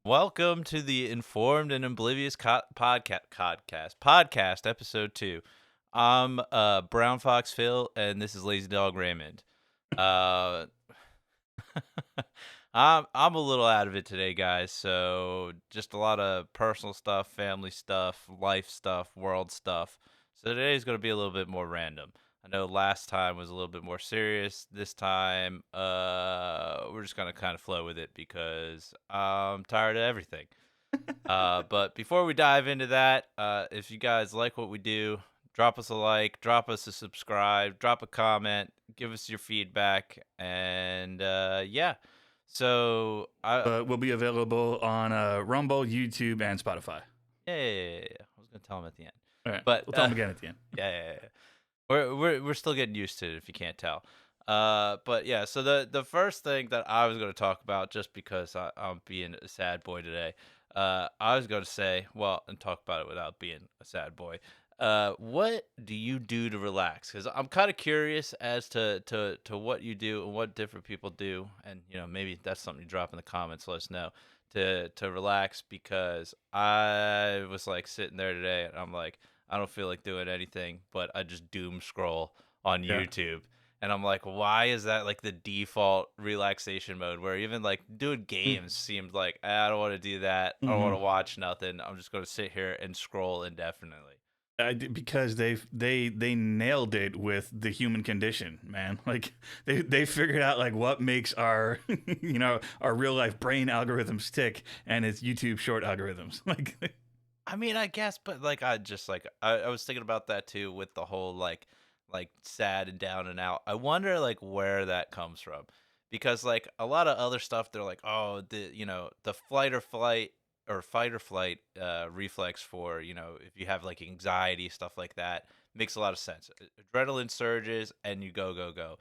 Welcome to the Informed and Oblivious podcast episode 2. I'm Brown Fox Phil and this is Lazy Dog Raymond. Uh I'm a little out of it today, guys. So just a lot of personal stuff, family stuff, life stuff, world stuff. So today's going to be a little bit more random. I know last time was a little bit more serious. This time we're just going to kind of flow with it because I'm tired of everything. But before we dive into that, if you guys like what we do, drop us a like, drop us a subscribe, drop a comment, give us your feedback, and yeah. So Will be available on Rumble, YouTube, and Spotify. yeah. I was gonna tell him at the end, All right, but we'll tell them again at the end. yeah. We're still getting used to it if you can't tell. But yeah. So the first thing that I was gonna talk about, just because I'm being a sad boy today, I was gonna say, well, and talk about it without being a sad boy. What do you do to relax? Because I'm kind of curious as to what you do and what different people do, and maybe that's something you drop in the comments. Let us know to relax, because I was like sitting there today and I'm like, I don't feel like doing anything, but I just doom scroll on Yeah. YouTube. And I'm like, why is that like the default relaxation mode, where even like doing games seemed like, I don't want to do that. I don't want Mm-hmm. to watch nothing. I'm just going to sit here and scroll indefinitely. Because they nailed it with the human condition, man. Like they figured out like what makes our our real life brain algorithms tick, and it's YouTube short algorithms. Like I mean, I guess, but like I just like I was thinking about that too, with the whole like sad and down and out. I wonder like where that comes from. Because like a lot of other stuff, they're like, oh, the fight or flight reflex for, if you have like anxiety, stuff like that, makes a lot of sense. Adrenaline surges and you go.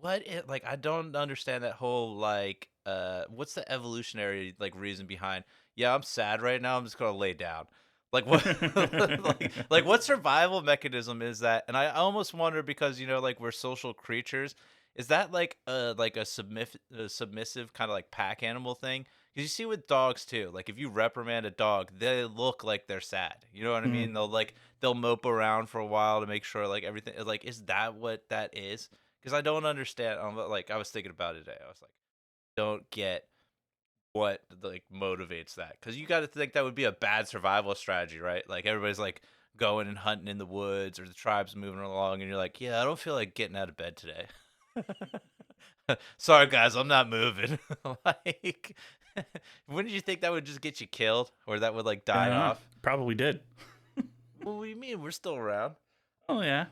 Like, I don't understand that whole like what's the evolutionary like reason behind, yeah, I'm sad right now, I'm just gonna lay down. Like what like what survival mechanism is that? And I almost wonder, because like we're social creatures, is that like a submissive kind of like pack animal thing? Because you see with dogs too, like if you reprimand a dog, they look like they're sad. You know what I Mhm. mean? They'll mope around for a while to make sure like everything, like, is that what that is? Because I don't understand. Like, I was thinking about it today. I was like, don't get what like motivates that, because you got to think that would be a bad survival strategy, right? Like everybody's like going and hunting in the woods, or the tribe's moving along, and you're like, yeah, I don't feel like getting out of bed today. Sorry guys, I'm not moving. Like, wouldn't you think that would just get you killed, or that would like die Yeah, off? probably did. Well, what do you mean, we're still around? Oh yeah.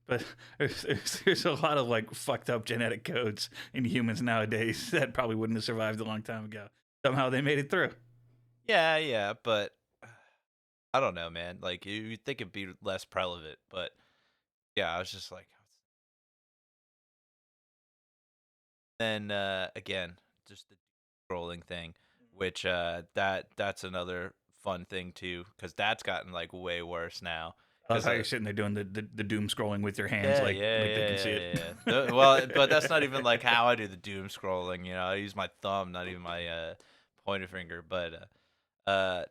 But there's a lot of like fucked up genetic codes in humans nowadays that probably wouldn't have survived a long time ago. Somehow they made it through. Yeah, but I don't know, man. Like, you'd think it'd be less prevalent, but yeah, I was just like, then again, just the scrolling thing, which that's another fun thing too, because that's gotten like way worse now. I love Because how you're sitting there doing the doom scrolling with your hands, like they can see it. Well, but that's not even like how I do the doom scrolling. I use my thumb, not even my pointer finger. But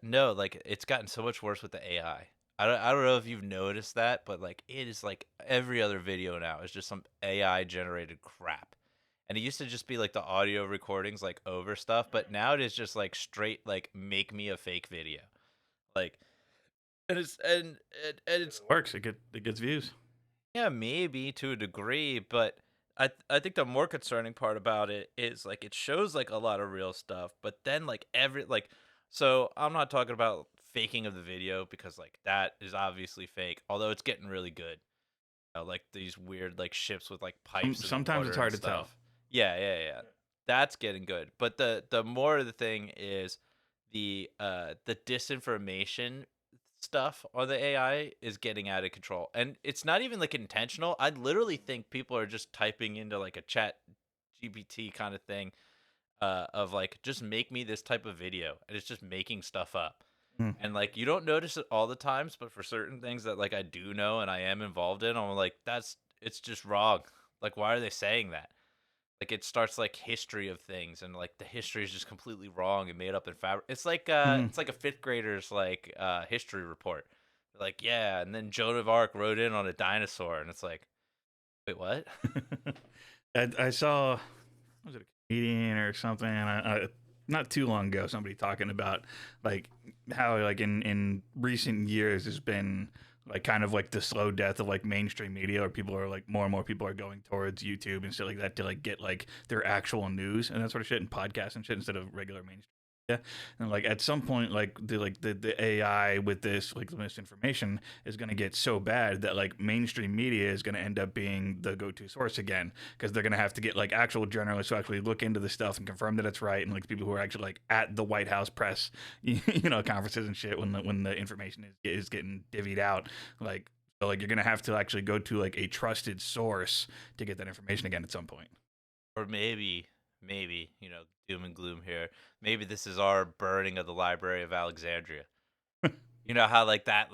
no, like it's gotten so much worse with the AI. I don't know if you've noticed that, but like it is like every other video now is just some AI generated crap. And it used to just be like the audio recordings like over stuff, but now it is just like straight like make me a fake video. Like, and it's, It works. It gets views. yeah, maybe to a degree, but I think the more concerning part about it is like it shows like a lot of real stuff, but then like so I'm not talking about faking of the video, because like that is obviously fake, although it's getting really good. Like these weird like ships with like pipes in the Sometimes it's water and hard to tell. stuff. Yeah. That's getting good. But the more of the thing is the disinformation stuff on the AI is getting out of control. And it's not even like intentional. I literally think people are just typing into like a chat GPT kind of thing, of like, just make me this type of video. And it's just making stuff up. Mm. And like you don't notice it all the times, but for certain things that like I do know and I am involved in, I'm like, it's just wrong. Like, why are they saying that? Like it starts like history of things, and like the history is just completely wrong and made up in fabric. Mhm. It's like a fifth grader's like history report. Like, yeah, and then Joan of Arc rode in on a dinosaur, and it's like, wait, what? I saw, was it a comedian or something? Not too long ago, somebody talking about like how like in recent years there's been like kind of like the slow death of like mainstream media, where people are like more and more people are going towards YouTube and shit like that to like get like their actual news and that sort of shit and podcasts and shit instead of regular mainstream. Yeah, and like at some point, like the AI with this like the misinformation is going to get so bad that like mainstream media is going to end up being the go-to source again, because they're going to have to get like actual journalists who actually look into the stuff and confirm that it's right, and like people who are actually like at the White House press, conferences and shit when the information is getting divvied out, like so like you're going to have to actually go to like a trusted source to get that information again at some point. Or maybe, doom and gloom here. Maybe this is our burning of the Library of Alexandria. You know how like that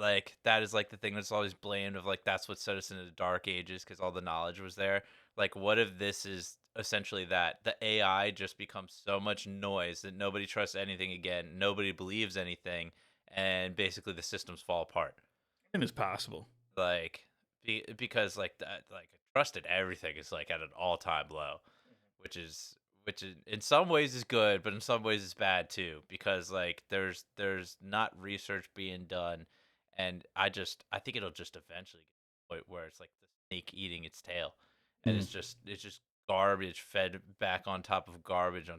is like the thing that's always blamed of like that's what set us into the dark ages because all the knowledge was there. Like, what if this is essentially that the AI just becomes so much noise that nobody trusts anything again, nobody believes anything, and basically the systems fall apart. And it's possible. Like, because like that, like trusted everything is like at an all time low, which is which is in some ways is good, but in some ways is bad too because like there's not research being done, and I think it'll just eventually get to the point where it's like the snake eating its tail, and Mm. it's just garbage fed back on top of garbage,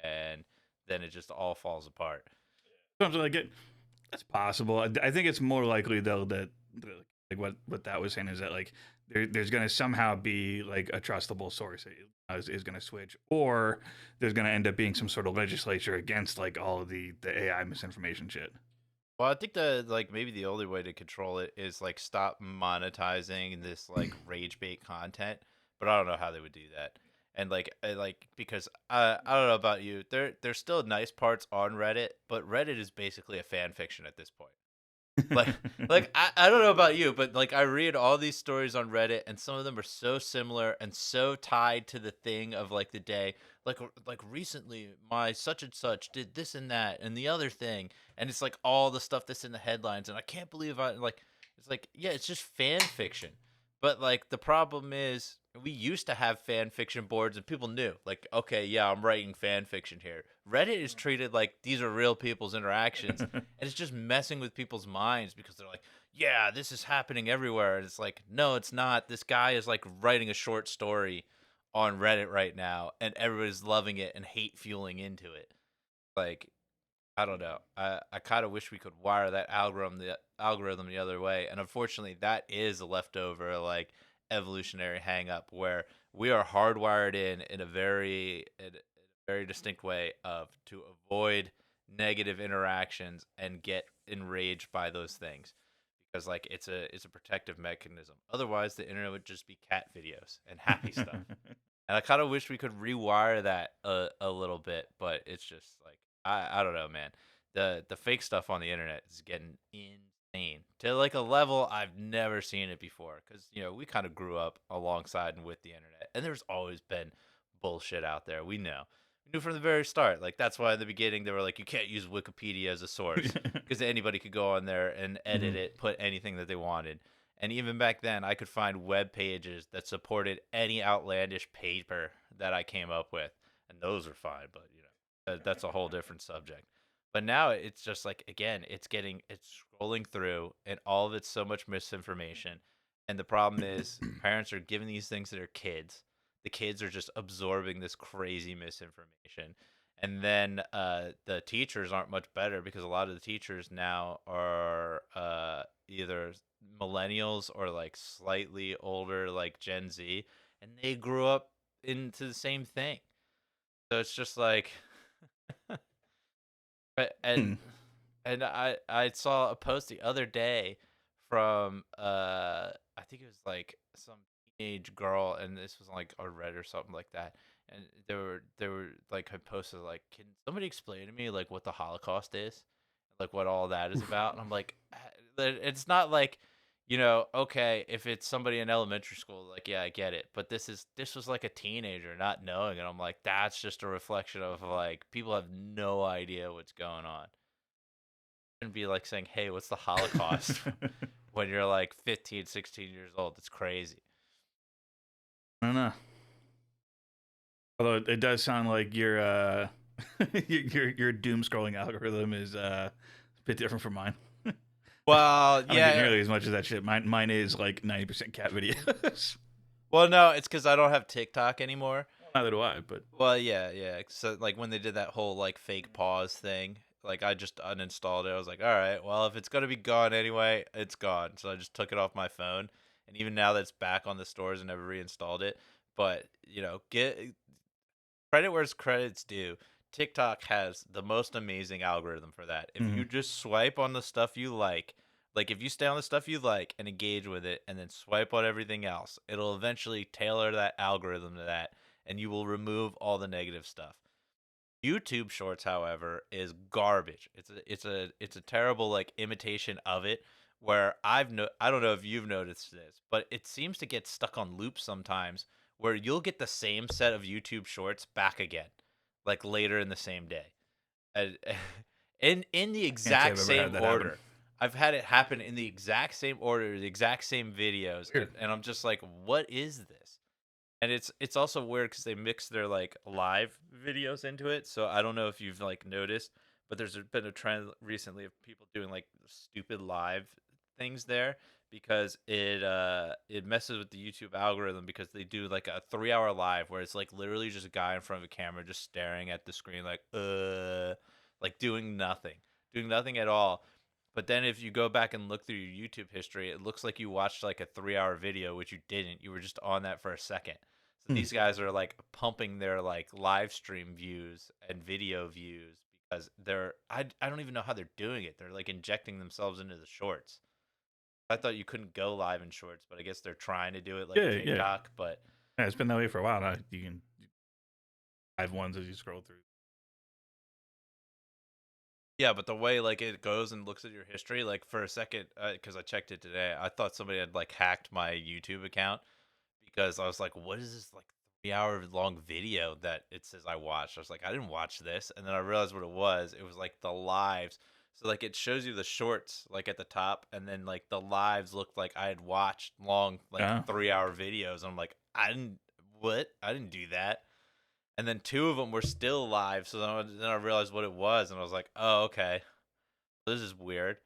and then it just all falls apart. Something like it. That's possible. I think it's more likely though that like what that was saying is that like there's going to somehow be like a trustable source that is going to switch, or there's going to end up being some sort of legislature against like all of the AI misinformation shit. Well, I think the like maybe the only way to control it is like stop monetizing this like rage bait content, but I don't know how they would do that. And like because I don't know about you, there's still nice parts on Reddit, but Reddit is basically a fan fiction at this point. Like I don't know about you, but like I read all these stories on Reddit and some of them are so similar and so tied to the thing of like the day. Like recently my such and such did this and that and the other thing, and it's like all the stuff that's in the headlines, and I can't believe I like it's like yeah, it's just fan fiction. But like the problem is we used to have fan fiction boards and people knew like okay, yeah, I'm writing fan fiction here. Reddit is treated like these are real people's interactions, and it's just messing with people's minds because they're like, yeah, this is happening everywhere. And it's like, no, it's not. This guy is like writing a short story on Reddit right now, and everybody's loving it and hate fueling into it. Like, I don't know. I kind of wish we could wire that algorithm the other way. And unfortunately, that is a leftover like evolutionary hang up where we are hardwired in a very distinct way of to avoid negative interactions and get enraged by those things because like it's a protective mechanism. Otherwise, the internet would just be cat videos and happy stuff. And I kind of wish we could rewire that a little bit, but it's just like I don't know, man. The fake stuff on the internet is getting insane to like a level I've never seen it before. Because we kind of grew up alongside and with the internet, and there's always been bullshit out there. We know. We knew from the very start. Like that's why in the beginning they were like, you can't use Wikipedia as a source because anybody could go on there and edit Mhm. it, put anything that they wanted. And even back then, I could find web pages that supported any outlandish paper that I came up with, and those were fine. But that's a whole different subject. But now it's just like again, it's scrolling through, and all of it's so much misinformation. And the problem is, parents are giving these things to their kids. The kids are just absorbing this crazy misinformation, and then the teachers aren't much better because a lot of the teachers now are either millennials or like slightly older like Gen Z, and they grew up into the same thing. So it's just like but- Hmm. and I saw a post the other day from I think it was like some teenage girl, and this was like a Reddit or something like that. And they were like had posted like, can somebody explain to me like what the Holocaust is? Like what all that is about? And I'm like, it's not like okay, if it's somebody in elementary school, like, yeah, I get it. But this was like a teenager not knowing, and I'm like, that's just a reflection of like people have no idea what's going on. And be like saying, "Hey, what's the Holocaust?" when you're like 15, 16 years old. It's crazy. I don't know. Although it does sound like your your doom scrolling algorithm is a bit different from mine. Well, I don't get yeah. nearly as much of that shit. Mine is like 90% cat videos. Well, no, it's because I don't have TikTok anymore. Neither do I, but Well, yeah, yeah. So like when they did that whole like fake pause thing, like I just uninstalled it. I was like, all right, well if it's gonna be gone anyway, it's gone. So I just took it off my phone, and even now that it's back on the stores, I never reinstalled it. But get credit where credit's due. TikTok has the most amazing algorithm for that. If mhm. you just swipe on the stuff you like if you stay on the stuff you like and engage with it and then swipe on everything else, it'll eventually tailor that algorithm to that, and you will remove all the negative stuff. YouTube Shorts, however, is garbage. It's a terrible like imitation of it. Where I don't know if you've noticed this, but it seems to get stuck on loops sometimes. Where you'll get the same set of YouTube Shorts back again, like later in the same day, and, in the I can't say exact I've ever had same that happen. order. I've had it happen in the exact same order, the exact same videos, Weird. and I'm just like, what is this? And it's also weird because they mix their like live videos into it. So I don't know if you've like noticed, but there's been a trend recently of people doing like stupid live things there because it messes with the YouTube algorithm because they do like a 3 hour live where it's like literally just a guy in front of a camera just staring at the screen like doing nothing at all. But then if you go back and look through your YouTube history, it looks like you watched like a 3 hour video, which you didn't. You were just on that for a second. So Hmm. these guys are like pumping their like live stream views and video views because I don't even know how they're doing it. They're like injecting themselves into the shorts. I thought you couldn't go live in shorts, but I guess they're trying to do it like Yeah, yeah. TikTok. But Yeah, it's been that way for a while now. You can have ones as you scroll through. yeah, but the way like it goes and looks at your history, like for a second, because I checked it today, I thought somebody had like hacked my YouTube account because I was like, what is this like 3 hour long video that it says I watched? I was like, I didn't watch this. And then I realized what it was. It was like the lives. So like it shows you the shorts like at the top, and then like the lives looked like I had watched long like Yeah. 3 hour videos. And I'm like, I didn't do that. And then two of them were still live. So then I realized what it was, and I was like, oh, okay. This is weird.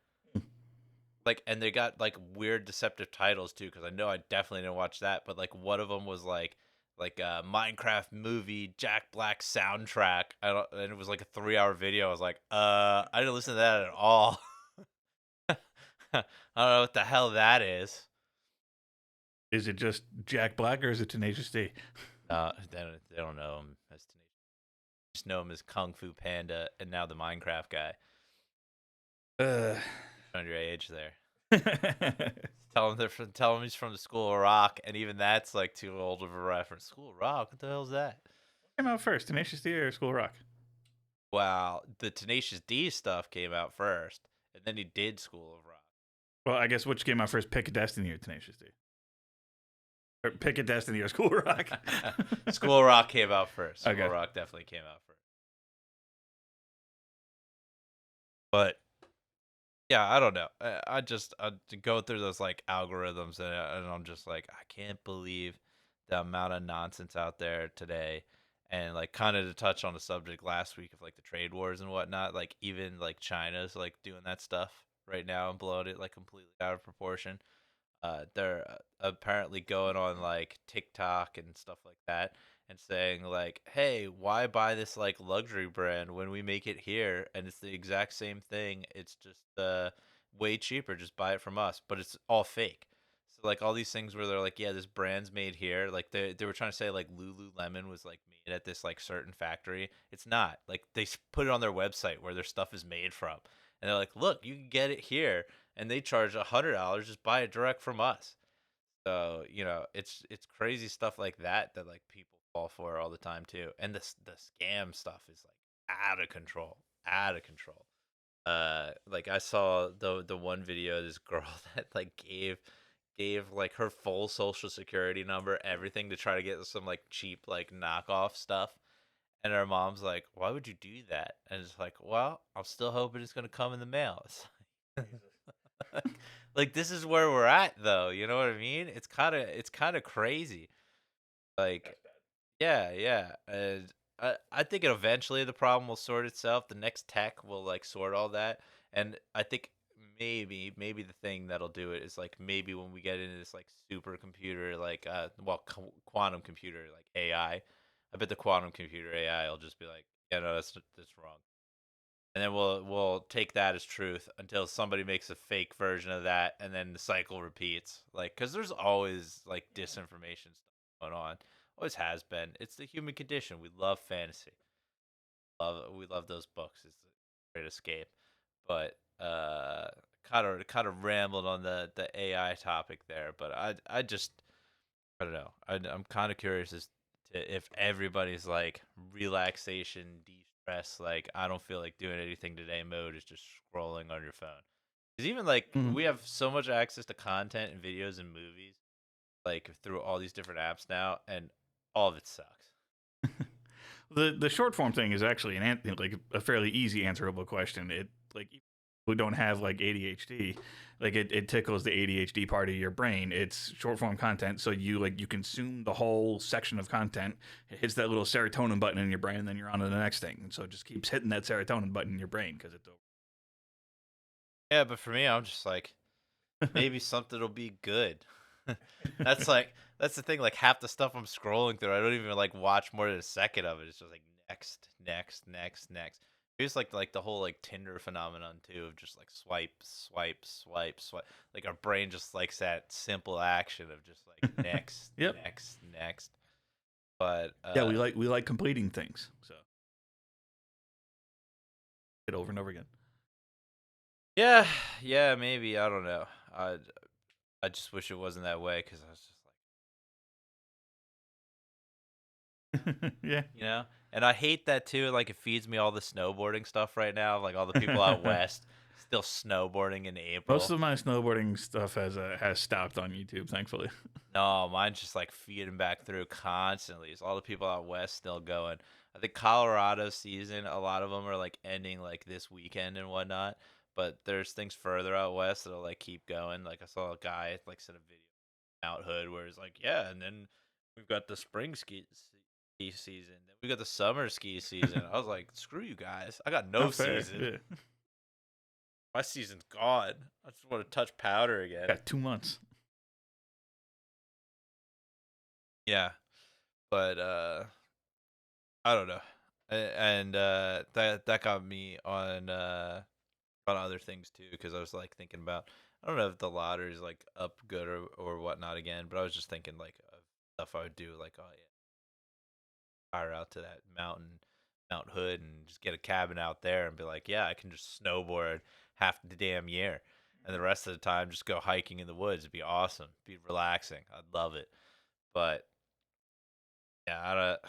Like, and they got like weird deceptive titles too, because I know I definitely didn't watch that, but like one of them was like a Minecraft movie Jack Black soundtrack. I don't, and it was like a 3 hour video. I was like, I didn't listen to that at all. I don't know what the hell that is. Is it just Jack Black or is it Tenacious D? They don't know him as Tenacious. Just know him as Kung Fu Panda, and now the Minecraft guy. Uh, Showing your age there. Tell him he's from the School of Rock, and even that's like too old of a reference. School of Rock, what the hell's that? came out first, Tenacious D or School Rock? Wow, the Tenacious D stuff came out first, and then he did School of Rock. Well, I guess which came out first, Pick a Destiny or Tenacious D? Or Pick a Destiny or School Rock? School of Rock came out first. School Okay. of Rock definitely came out first. But yeah, I don't know. I just go through those like algorithms, and I'm just like, I can't believe the amount of nonsense out there today. And like, kind of to touch on the subject last week of like the trade wars and whatnot, like even like China's like doing that stuff right now and blowing it like completely out of proportion. They're apparently going on like TikTok and stuff like that and saying like, "Hey, why buy this like luxury brand when we make it here and it's the exact same thing? It's just way cheaper. Just buy it from us." But it's all fake. So like all these things where they're like, "Yeah, this brand's made here." Like they were trying to say like Lululemon was like made at this like certain factory. It's not. Like they put it on their website where their stuff is made from. And they're like, "Look, you can get it here." And they charge $100. Just buy it direct from us. So it's crazy stuff like that that like people fall for all the time too. And the scam stuff is like out of control, out of control. Like I saw the one video of this girl that like gave like her full social security number, everything to try to get some like cheap like knockoff stuff. And her mom's like, "Why would you do that?" And it's like, "Well, I'm still hoping it's gonna come in the mail." It's like this is where we're at, though. You know what I mean? It's kind of crazy. Like, yeah, yeah. And I think eventually the problem will sort itself. The next tech will like sort all that. And I think maybe the thing that'll do it is like maybe when we get into this like supercomputer, like quantum computer, like I bet the quantum computer AI will just be like, yeah, no, that's wrong. And then we'll take that as truth until somebody makes a fake version of that, and then the cycle repeats. Like, because there's always like disinformation stuff going on, always has been. It's the human condition. We love fantasy. We love those books. It's a great escape. But kind of rambled on the AI topic there. But I don't know. I'm kind of curious as to if everybody's like relaxation, de-stress, like I don't feel like doing anything today mode is just scrolling on your phone. Because even like Mhm. we have so much access to content and videos and movies, like through all these different apps now, and all of it sucks. The short form thing is actually like a fairly easy answerable question. It like who don't have like ADHD, like it tickles the ADHD part of your brain. It's short form content, so you consume the whole section of content. It hits that little serotonin button in your brain, and then you're on to the next thing. And so it just keeps hitting that serotonin button in your brain because it's Yeah, but for me, I'm just like maybe something will be good. That's like that's the thing. Like half the stuff I'm scrolling through, I don't even like watch more than a second of it. It's just like next, next, next, next. It's like the whole like Tinder phenomenon too, of just like swipe, swipe, swipe, swipe. Like our brain just likes that simple action of just like over. next, Yep. next, next. But Yeah, we like completing things. So it over and over again. yeah, yeah, maybe I don't know. I just wish it wasn't that way because I was just like. Yeah. You know? And I hate that too, like, it feeds me all the snowboarding stuff right now, like, all the people out west still snowboarding in Most April. of my snowboarding stuff has stopped on YouTube, thankfully. No, mine's just, like, feeding back through constantly, so all the people out west still going. I think Colorado season, a lot of them are, like, ending, like, this weekend and whatnot, but there's things further out west that'll, like, keep going. Like, I saw a guy, like, sent a video Mount Hood where he's like, "Yeah, and then we've got the ski season, then we got the summer ski season." I was like, "Screw you guys! I got no Not fair. season. Yeah. My season's gone. I just want to touch powder again." Got 2 months. Yeah, but I don't know, and that got me on other things too because I was like thinking about I don't know if the lottery's like up good or whatnot again, but I was just thinking like of stuff I would do like oh yeah fire out to that Mount Hood, and just get a cabin out there and be like, yeah, I can just snowboard half the damn year. And the rest of the time, just go hiking in the woods. It'd be awesome. Be relaxing. I'd love it. But yeah, I don't,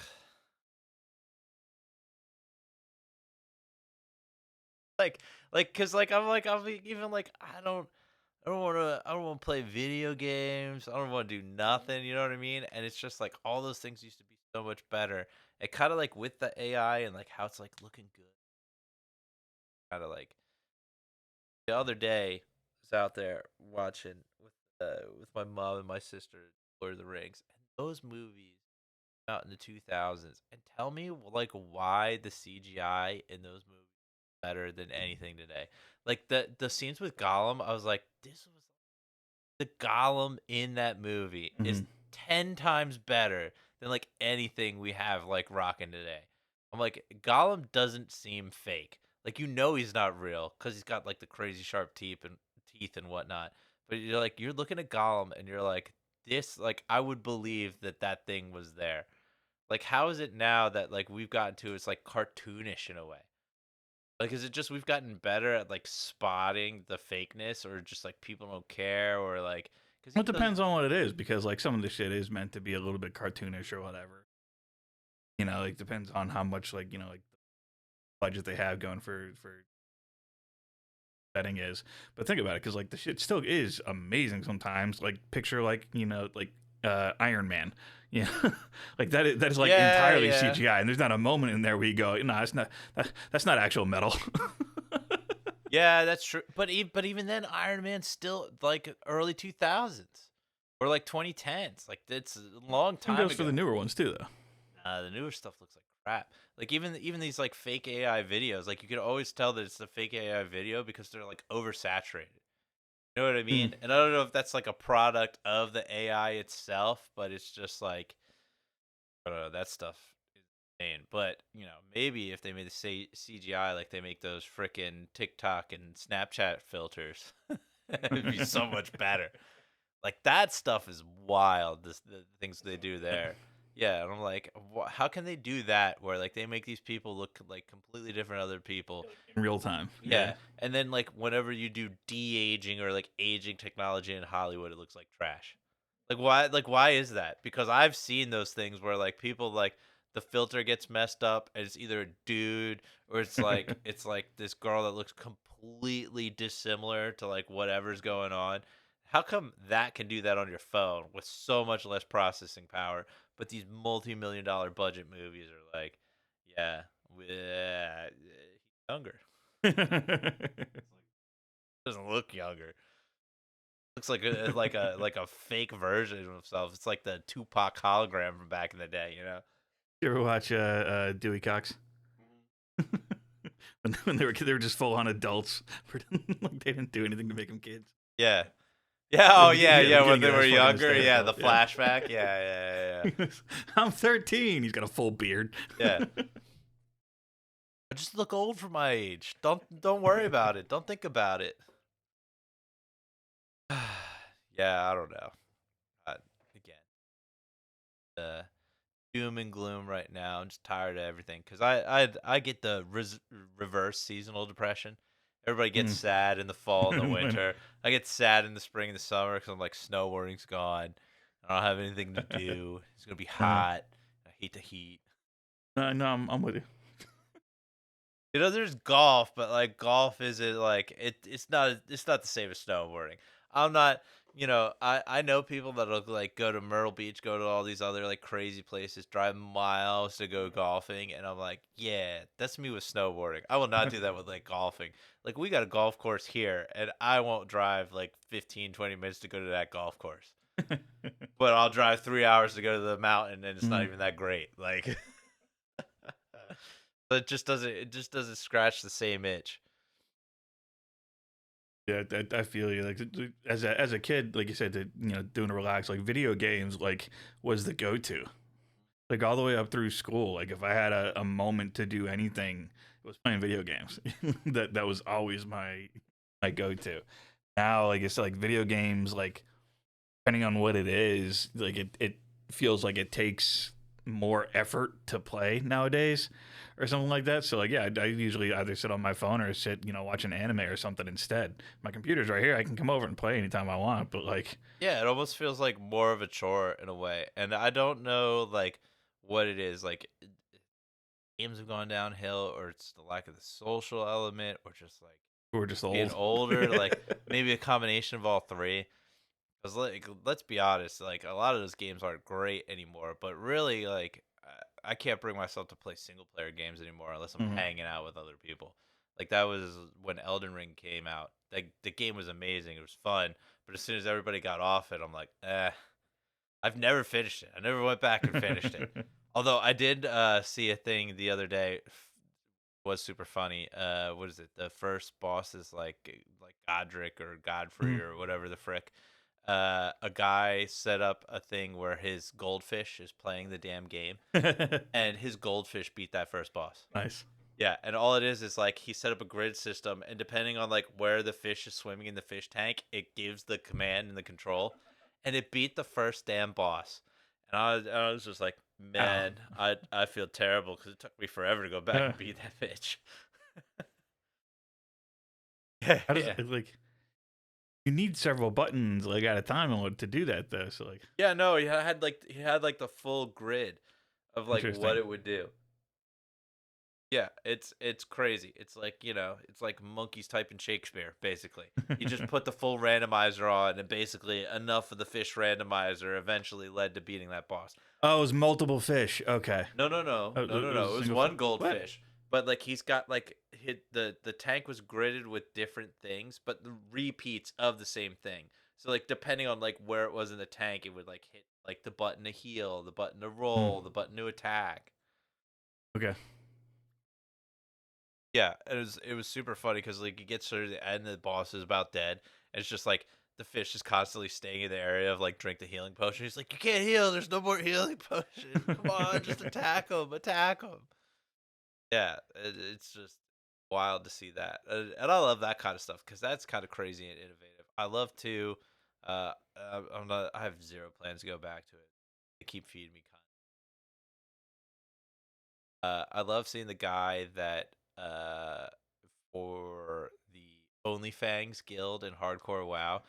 like, cause I'm even like, I don't want to play video games. I don't want to do nothing. You know what I mean? And it's just like all those things used to be so much better. It kind of like with the AI and like how it's like looking good. Kind of like the other day, I was out there watching with my mom and my sister Lord of the Rings, and those movies out in the 2000s. And tell me like why the CGI in those movies is better than anything today. Like the scenes with Gollum, I was like, this was the Gollum in that movie is Hmm. 10 times better than like anything we have like rocking today. I'm like, Gollum doesn't seem fake. Like you know he's not real because he's got like the crazy sharp teeth and whatnot. But you're looking at Gollum and you're like, this like I would believe that that thing was there. Like how is it now that like we've gotten to it's like cartoonish in a way? Like, is it just we've gotten better at like spotting the fakeness, or just like people don't care, or like because It even those depends on what it is because like some of the shit is meant to be a little bit cartoonish or whatever. Like depends on how much like budget they have going for setting is. But think about it, because like the shit still is amazing sometimes. Like picture like like Iron Man. Yeah, like that is like Yeah, entirely yeah. CGI, and there's not a moment in there where you go, no, it's not. That's not actual metal. Yeah, that's true. But even then, Iron Man's still like early 2000s or like 2010s. Like it's a long Same time goes for the ago. newer ones too, though. The newer stuff looks like crap. Like even these like fake AI videos, like you could always tell that it's a fake AI video because they're like oversaturated. You know what I Mm. mean? And I don't know if that's like a product of the AI itself, but it's just like I don't know, that stuff is insane. But maybe if they made the CGI like they make those freaking TikTok and Snapchat filters, it'd be so much better. Like that stuff is wild. The things they do there. Yeah, and I'm like, how can they do that? Where like they make these people look like completely different other people. In real time. Yeah. Yeah, and then like whenever you do de-aging or like aging technology in Hollywood, it looks like trash. Like why? Like why is that? Because I've seen those things where like people like the filter gets messed up and it's either a dude or it's like this girl that looks completely dissimilar to like whatever's going on. How come that can do that on your phone with so much less processing power, but these multi-million dollar budget movies are like, yeah, he's younger. Doesn't look younger. Looks like a fake version of himself. It's like the Tupac hologram from back in the day, you know? You ever watch Dewey Cox? When they were just full on adults, like they didn't do anything to make them kids. Yeah. Yeah, The oh beginning, yeah, yeah, the yeah, when beginning they of were that's fucking younger, yeah, the hysterical. Yeah. flashback. Yeah, yeah, yeah, I'm 13. He's got a full beard. yeah. Yeah. I just look old for my age. Don't worry about it. Don't think about it. Yeah, I don't know. Again, the doom and gloom right now. I'm just tired of everything because I get the reverse seasonal depression. Everybody gets Mm. sad in the fall and the winter. I get sad in the spring and the summer because I'm like snowboarding's gone. I don't have anything to do. It's gonna be uh, hot. I hate the heat. no, I'm with you. There's golf, but like golf isn't like it's not the same as snowboarding. I'm not, I know people that'll like go to Myrtle Beach, go to all these other like crazy places, drive miles to go golfing, and I'm like, yeah, that's me with snowboarding. I will not do that with like golfing. Like we got a golf course here, and I won't drive like 15, 20 minutes to go to that golf course. But I'll drive 3 hours to go to the mountain, and it's not Mm. even that great. Like but it just doesn't scratch the same itch. Yeah, I feel you. Like as a kid, like you said, doing a relax, like video games, like was the go to. Like all the way up through school. Like if I had a moment to do anything, it was playing video games. That was always my go to. Now, like I said, like video games, like depending on what it is, like it feels like it takes more effort to play nowadays or something like that. So like yeah, I usually either sit on my phone or sit, watch an anime or something instead. My computer's right here. I can come over and play anytime I want, but like Yeah, it almost feels like more of a chore in a way. And I don't know like what it is. Like games have gone downhill or it's the lack of the social element or just like we're just being old. older, like maybe a combination of all three. Cuz like let's be honest, like a lot of those games aren't great anymore, but really like I can't bring myself to play single player games anymore unless I'm Mhm. hanging out with other people. Like that was when Elden Ring came out. Like the game was amazing. It was fun, but as soon as everybody got off it, I'm like, I've never finished it. I never went back and finished it. Although I did see a thing the other day was super funny. What is it? The first boss is like Godric or Godfrey Mhm. or whatever the frick. A guy set up a thing where his goldfish is playing the damn game, and his goldfish beat that first boss. Nice. Yeah, and all it is like he set up a grid system, and depending on like where the fish is swimming in the fish tank, it gives the command and the control, and it beat the first damn boss. And I was just like, Ow. man, I feel terrible because it took me forever to go back Uh, and beat that fish. Yeah, how does yeah, it like? You need several buttons like at a time in order to do that though. So like yeah. No, he had like the full grid of like what interesting. it would do. Yeah, it's crazy. It's like, it's like monkeys typing Shakespeare, basically. You just put the full randomizer on, and basically enough of the fish randomizer eventually led to beating that boss. Oh, it was multiple fish. Okay. No, no, no, Oh, no, no, it was no. a It was single one What? goldfish, but like he's got like hit the tank was gridded with different things, but the repeats of the same thing. So like depending on like where it was in the tank, it would like hit like the button to heal, the button to Hmm. roll, the button to attack. Okay. Yeah, it was super funny because like you get to the end, the boss is about dead, and it's just like the fish is constantly staying in the area of like drink the healing potion. He's like, you can't heal. There's no more healing potion. Come on, just attack him, attack him. Yeah, it's just wild to see that, and I love that kind of stuff because that's kind of crazy and innovative. I love to. I'm not. I have zero plans to go back to it. They keep feeding me content. I love seeing the guy that for the OnlyFangs Guild in Hardcore WoW.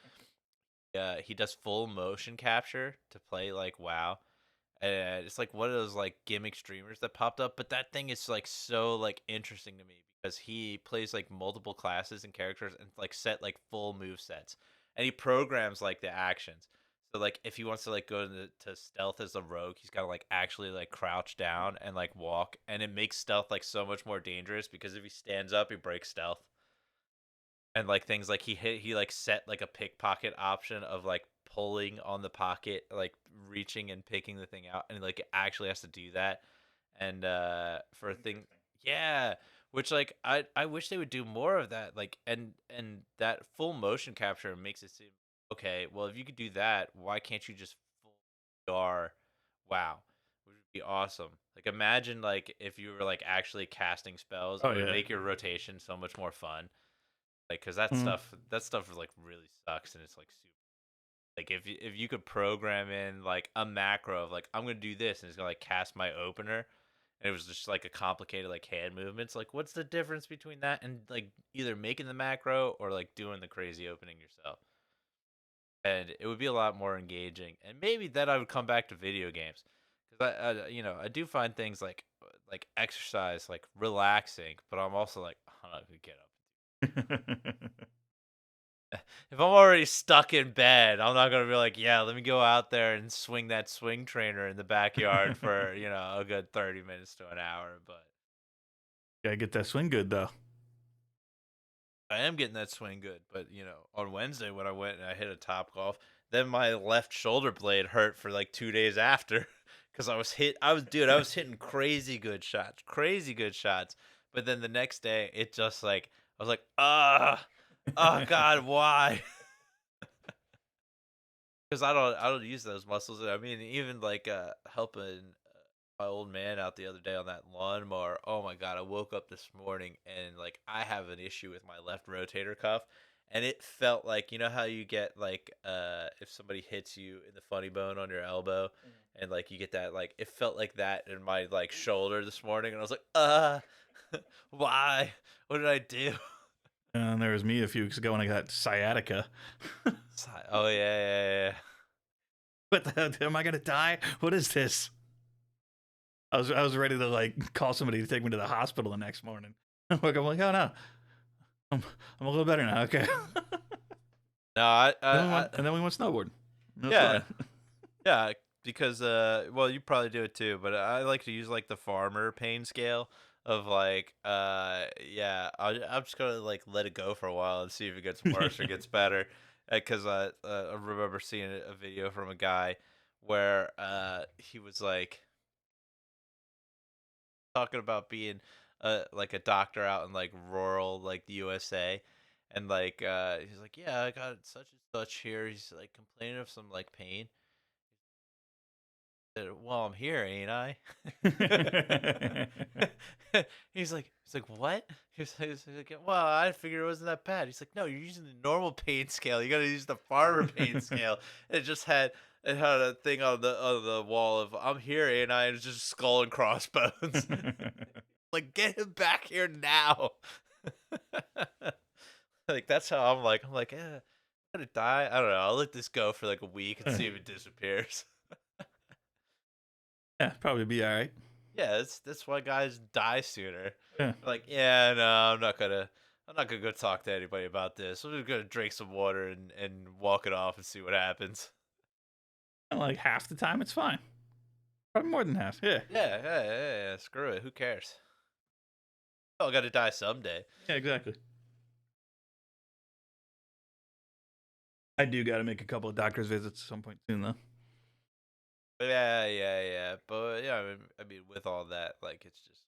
He does full motion capture to play like WoW, and it's like one of those like gimmick streamers that popped up. But that thing is like so like interesting to me because he plays like multiple classes and characters and like set like full move sets, and he programs like the actions. So like if he wants to like go to stealth as a rogue, he's got to like actually like crouch down and like walk, and it makes stealth like so much more dangerous because if he stands up, he breaks stealth. And like things like he like set like a pickpocket option of like pulling on the pocket, like reaching and picking the thing out, and like it actually has to do that. And for a thing, yeah, which like I wish they would do more of that. Like and that full motion capture makes it seem okay. Well, if you could do that, why can't you just full VR? Wow, which would be awesome. Like imagine like if you were like actually casting spells, Oh it would yeah. make your rotation so much more fun. Like, cause Hmm. that stuff like really sucks, and it's like super. Like if you could program in like a macro of like I'm gonna do this, and it's gonna like cast my opener, and it was just like a complicated like hand movements. Like, what's the difference between that and like either making the macro or like doing the crazy opening yourself? And it would be a lot more engaging, and maybe then I would come back to video games, because I do find things like exercise like relaxing, but I'm also like I'm not gonna get up. If I'm already stuck in bed, I'm not gonna be like, yeah, let me go out there and swing that swing trainer in the backyard for a good 30 minutes to an hour. But Gotta get that swing good though. I am getting that swing good. But on Wednesday when I went and I hit a top golf, then my left shoulder blade hurt for like 2 days after because I was hit. I was hitting crazy good shots, crazy good shots. But then the next day, it just like I was like, oh God, why? Because I don't use those muscles. I mean, even like helping my old man out the other day on that lawnmower. Oh my god, I woke up this morning and like I have an issue with my left rotator cuff, and it felt like how you get like if somebody hits you in the funny bone on your elbow, and like you get that like it felt like that in my like shoulder this morning, and I was like, why? What did I do? And there was me a few weeks ago when I got sciatica. Oh yeah, yeah, yeah. What the hell? Am I gonna die? What is this? I was ready to like call somebody to take me to the hospital the next morning. I'm like, oh no, I'm a little better now. Okay. No, And then we went snowboarding. That's yeah. fine. Yeah, because well, you probably do it too, but I like to use like the farmer pain scale of like yeah, I'm just gonna like let it go for a while and see if it gets worse or gets better. Because I remember seeing a video from a guy where he was like talking about being like a doctor out in like rural like the USA. And like he's like, yeah, I got such and such here. He's like complaining of some like pain. Well, I'm here, ain't I? He's like, what? He's like, well, I figured it wasn't that bad. He's like, no, you're using the normal pain scale. You got to use the farmer pain scale. It had a thing on the wall of I'm here, ain't I? And it's just skull and crossbones. Like, get him back here now. Like that's how I'm like, I'm gonna die. I don't know. I'll let this go for like a week and see if it disappears. Yeah, probably be all right. Yeah, that's why guys die sooner. Yeah. Like, yeah, no, I'm not gonna go talk to anybody about this. I'm just gonna drink some water and walk it off and see what happens. And like half the time, it's fine. Probably more than half. Yeah. Yeah, yeah, yeah, yeah. Screw it. Who cares? I gotta die someday. Yeah, exactly. I do got to make a couple of doctor's visits at some point soon, though. But yeah, yeah, yeah. But yeah, I mean, with all that, like, it's just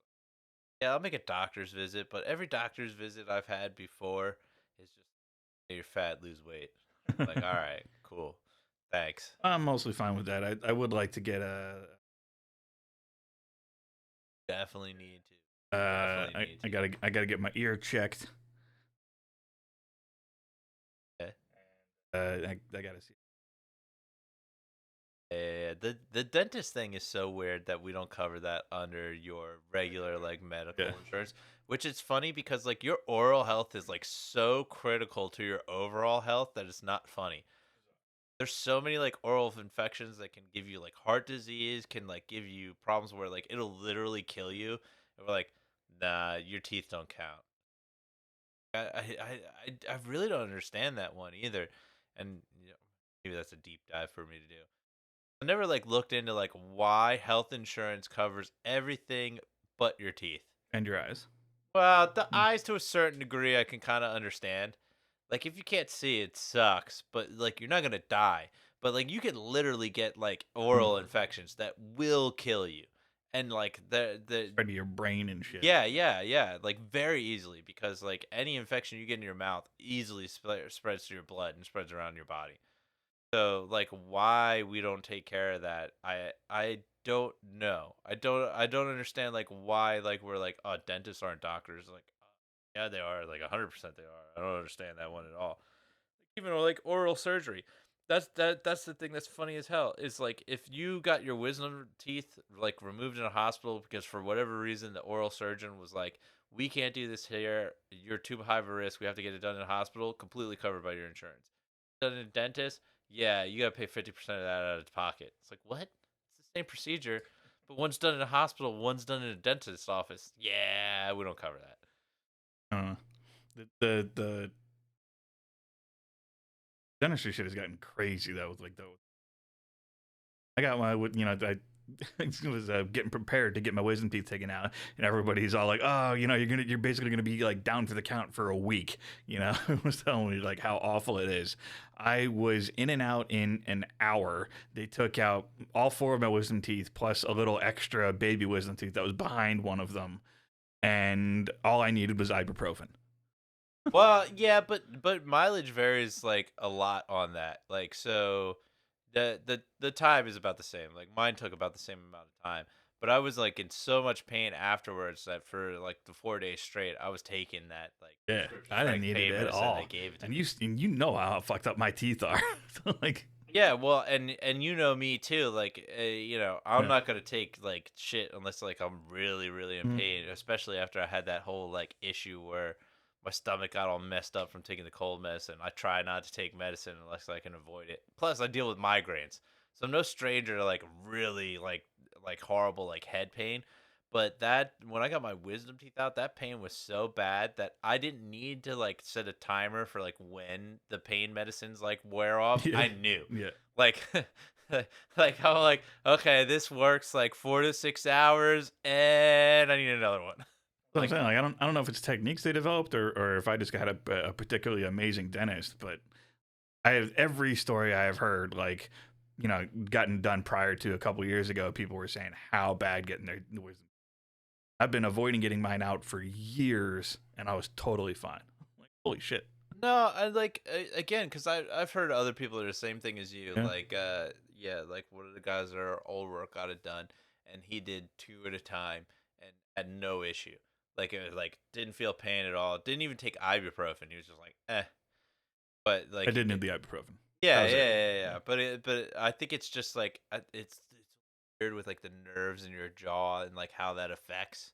yeah, I'll make a doctor's visit. But every doctor's visit I've had before is just, "Hey, you're fat, lose weight." Like, all right, cool, thanks. I'm mostly fine with that. I would like to get a. Definitely need to. Definitely need to. I gotta get my ear checked. Okay. I gotta see. Yeah, the dentist thing is so weird that we don't cover that under your regular like Yeah, medical insurance, which is funny because like your oral health is like so critical to your overall health that it's not funny. There's so many like oral infections that can give you like heart disease, can like give you problems where like it'll literally kill you. And we're like, nah, your teeth don't count. I really don't understand that one either, and maybe that's a deep dive for me to do. I never like looked into like why health insurance covers everything but your teeth. and your eyes. Well, the Mm. eyes to a certain degree I can kind of understand. Like if you can't see, it sucks, but like you're not gonna die. But like you can literally get like Mm. oral infections that will kill you, and like the Spread to your brain and shit. yeah, yeah, yeah, like very easily because like any infection you get in your mouth easily spreads to your blood and spreads around your body. So, like, why we don't take care of that, I don't know. I don't understand like why like we're like, oh, dentists aren't doctors. Like, yeah, they are. Like 100% they are. I don't understand that one at all. Even like oral surgery. That's the thing that's funny as hell. Is like if you got your wisdom teeth like removed in a hospital because for whatever reason the oral surgeon was like, we can't do this here. You're too high of a risk. We have to get it done in a hospital, completely covered by your insurance. Done in a dentist, yeah, you gotta pay 50% of that out of pocket. It's like what? It's the same procedure, but one's done in a hospital, one's done in a dentist's office. Yeah, we don't cover that. Uh, the dentistry shit has gotten crazy though. With like the I got my I was getting prepared to get my wisdom teeth taken out, and everybody's all like, "Oh, you're basically gonna be like down for the count for a week." It was telling me like how awful it is. I was in and out in an hour. They took out all four of my wisdom teeth plus a little extra baby wisdom tooth that was behind one of them, and all I needed was ibuprofen. Well, yeah, but mileage varies like a lot on that. Like so the time is about the same. Like mine took about the same amount of time. But I was like in so much pain afterwards that for like the 4 days straight I was taking that like Yeah, prescription I didn't strength need it pain at medicine they all. gave it to And me. you know how fucked up my teeth are. So like, Yeah, well, and you know me too. Like, I'm yeah. not gonna take like shit unless like I'm really, really in Mm. pain. Especially after I had that whole like issue where my stomach got all messed up from taking the cold medicine. I try not to take medicine unless I can avoid it. Plus, I deal with migraines, so I'm no stranger to like really like horrible like head pain. But that when I got my wisdom teeth out, that pain was so bad that I didn't need to like set a timer for like when the pain medicines like wear off. Yeah, I knew. yeah. Like like I'm like, okay, this works like 4 to 6 hours and I need another one. So I'm Like saying, like, I don't know if it's techniques they developed or if I just got a particularly amazing dentist, but I have every story I have heard, like, gotten done prior to a couple years ago. People were saying how bad getting their wisdom. I've been avoiding getting mine out for years, and I was totally fine. Like, holy shit. no, I like again because I've heard other people do the same thing as you. Yeah, Like yeah, like one of the guys that are old work got it done, and he did two at a time and had no issue. Like it was like didn't feel pain at all. Didn't even take ibuprofen. He was just like eh. But I like did need the ibuprofen. That yeah, was yeah, it. yeah, Yeah. yeah. But I think it's just like it's weird with like the nerves in your jaw and like how that affects.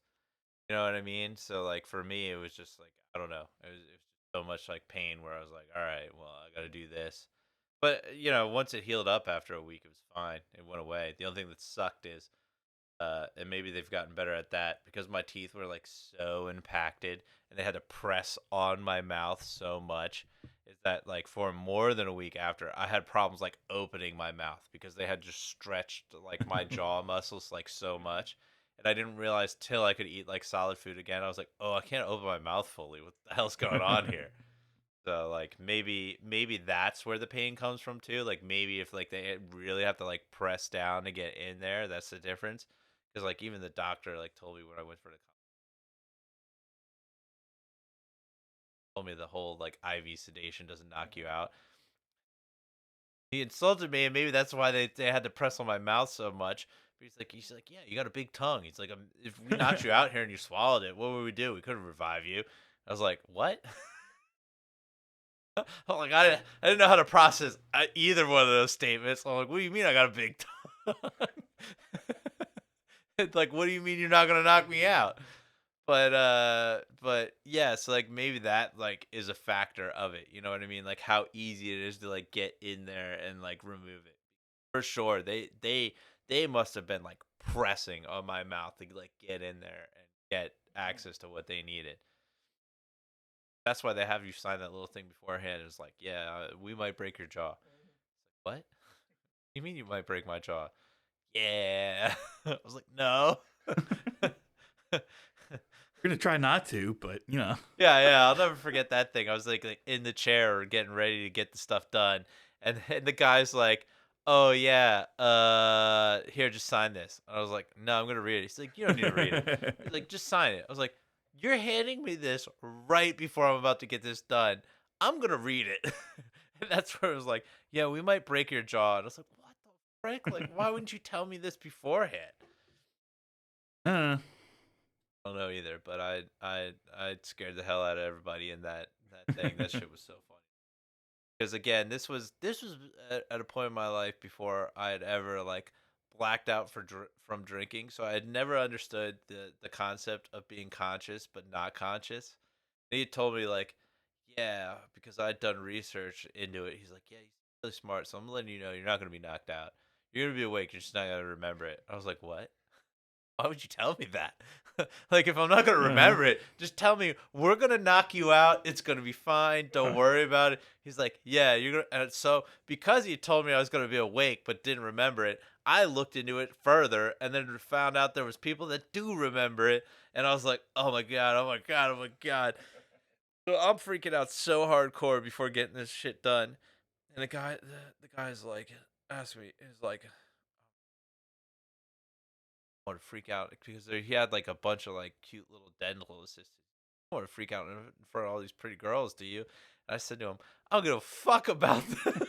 You know what I mean? So like for me, it was just like I don't know. It was just so much like pain where I was like, all right, well I got to do this. But once it healed up after a week, it was fine. It went away. The only thing that sucked is And maybe they've gotten better at that because my teeth were like so impacted, and they had to press on my mouth so much. Is that like for more than a week after, I had problems like opening my mouth because they had just stretched like my jaw muscles like so much. And I didn't realize till I could eat like solid food again. I was like, oh, I can't open my mouth fully. What the hell's going on here? So like maybe that's where the pain comes from too. Like maybe if like they really have to like press down to get in there, that's the difference. Because like even the doctor like told me when I went for the told me the whole like IV sedation doesn't knock you out. He insulted me, and maybe that's why they had to press on my mouth so much. But he's like, yeah, you got a big tongue. He's like, if we knocked you out here and you swallowed it, what would we do? We couldn't revive you. I was like, what? I'm like, I didn't know how to process either one of those statements. I'm like, what do you mean I got a big tongue? It's like, what do you mean you're not gonna knock me out? But yeah, so like maybe that like is a factor of it. You know what I mean? Like how easy it is to like get in there and like remove it. For sure, they must have been like pressing on my mouth to like get in there and get access to what they needed. That's why they have you sign that little thing beforehand. It's like, yeah, we might break your jaw. What? You mean you might break my jaw? Yeah. I was like, no. We're gonna try not to, but you know. Yeah, yeah, I'll never forget that thing. I was like in the chair getting ready to get the stuff done, and the guy's like, "Oh yeah, here, just sign this." I was like, "No, I'm gonna read it." He's like, "You don't need to read it." He's like, "Just sign it." I was like, "You're handing me this right before I'm about to get this done. I'm gonna read it." And that's where it was like, "Yeah, we might break your jaw." And I was like, "What the frick? Like, why wouldn't you tell me this beforehand?" uh, I don't know either, but I scared the hell out of everybody in that thing. That shit was so funny. Because again, this was at a point in my life before I had ever like blacked out from drinking, so I had never understood the concept of being conscious but not conscious. And he told me like, yeah, because I'd done research into it. He's like, yeah, he's really smart, so I'm letting you know you're not gonna be knocked out. You're gonna be awake. You're just not gonna remember it. I was like, what? Why would you tell me that? Like, if I'm not gonna uh, remember it, just tell me we're gonna knock you out. It's gonna be fine. Don't worry about it. He's like, yeah, you're gonna. And so, because he told me I was gonna be awake but didn't remember it, I looked into it further and then found out there was people that do remember it, and I was like, oh my god, oh my god, oh my god. So I'm freaking out so hardcore before getting this shit done, and the guy's like, asked me, he's like, want to freak out because he had like a bunch of like cute little dental assistants. I want to freak out in front of all these pretty girls, do you? And I said to him, I don't give a fuck about them.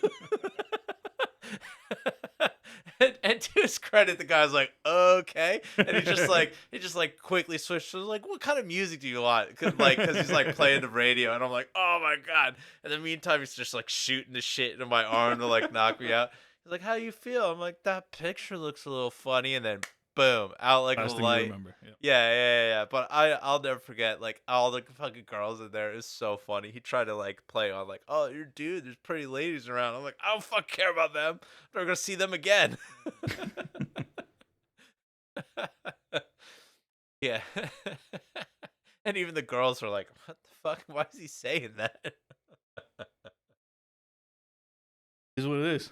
And to his credit, the guy's like, okay, and he just like quickly switched to like, what kind of music do you want? Cause he's like playing the radio, and I'm like, oh my god. In the meantime, he's just like shooting the shit into my arm to like knock me out. He's like, how you feel? I'm like, that picture looks a little funny, and then boom, out like a last thing you light. remember. Yep. Yeah, yeah, yeah, yeah. But I'll never forget like all the fucking girls in there is so funny. He tried to like play on like, oh, you're dude, there's pretty ladies around. I'm like, I don't fuck care about them. I'm never gonna see them again. Yeah. And even the girls are like, what the fuck? Why is he saying that? Is what it is.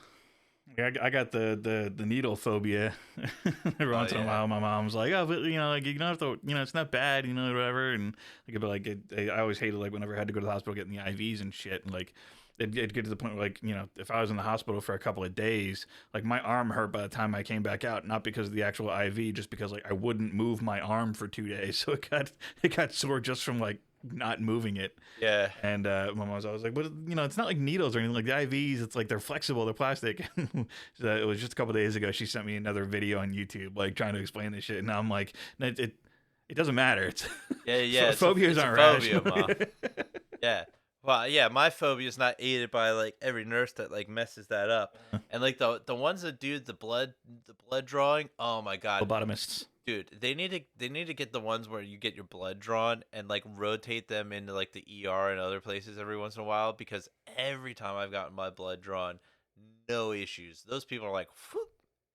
I got the needle phobia. Every Oh once in a yeah. while, my mom's like, "Oh, but you know, like you don't have to, you know, it's not bad, you know, whatever." And like, but like, I always hated like whenever I had to go to the hospital getting the IVs and shit. And like, it'd get to the point where like, you know, if I was in the hospital for a couple of days, like my arm hurt by the time I came back out, not because of the actual IV, just because like I wouldn't move my arm for 2 days, so it got sore just from like not moving it. Yeah. And my mom was always like, "But you know, it's not like needles or anything. Like the IVs, it's like they're flexible, they're plastic." So it was just a couple days ago. She sent me another video on YouTube, like trying to explain this shit, and I'm like, "No, it doesn't matter. It's Yeah, yeah. phobias It's a aren't phobia, rational." ma. Yeah. Well, yeah, my phobia is not aided by like every nurse that like messes that up. And like the ones that do the blood drawing, oh my god. Lobotomists. Dude, they need to get the ones where you get your blood drawn and like rotate them into like the ER and other places every once in a while because every time I've gotten my blood drawn, no issues. Those people are like whoop,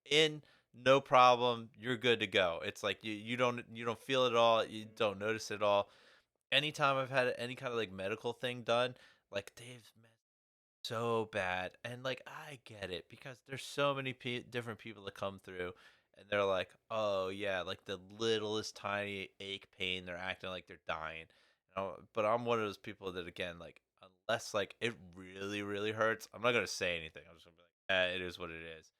in, no problem, you're good to go. It's like you don't feel it all, you don't notice it all. Anytime I've had any kind of like medical thing done, like they've so bad. And like I get it because there's so many different people that come through and they're like, "Oh yeah, like the littlest tiny ache pain, they're acting like they're dying." But I'm one of those people that again, like unless like it really really hurts, I'm not going to say anything. I'm just going to be like, "It is what it is."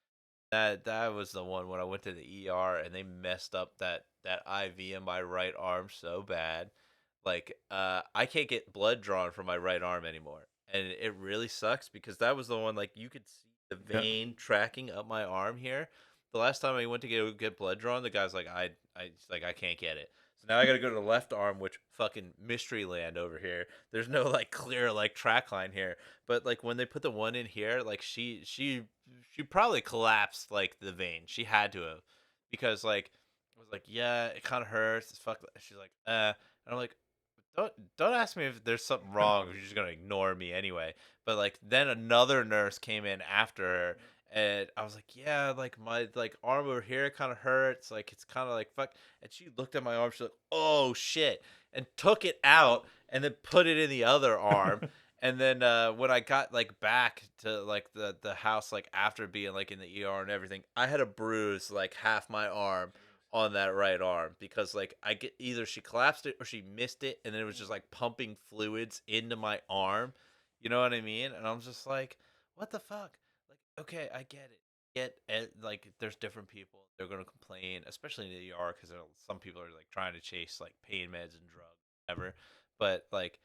That was the one when I went to the ER and they messed up that IV in my right arm so bad. Like I can't get blood drawn from my right arm anymore. And it really sucks because that was the one like you could see the Yeah. vein tracking up my arm here. The last time I went to get blood drawn, the guy's like he's like I can't get it. So now I got to go to the left arm, which fucking mystery land over here. There's no like clear like track line here. But like when they put the one in here, like she probably collapsed like the vein. She had to have because like I was like, yeah, it kind of hurts. It's fuck. She's like, and I'm like, don't ask me if there's something wrong. If you're just gonna ignore me anyway. But like then another nurse came in after her, and I was like, yeah, like my like arm over here kind of hurts. Like it's kind of like fuck. And she looked at my arm. She's like, oh shit, and took it out and then put it in the other arm. And then when I got like back to like the house like after being like in the ER and everything, I had a bruise like half my arm on that right arm because like I get either she collapsed it or she missed it and then it was just like pumping fluids into my arm. You know what I mean? And I'm just like, what the fuck? Like, okay, I get it. Like there's different people. They're gonna complain, especially in the ER, because some people are like trying to chase like pain meds and drugs, whatever. But like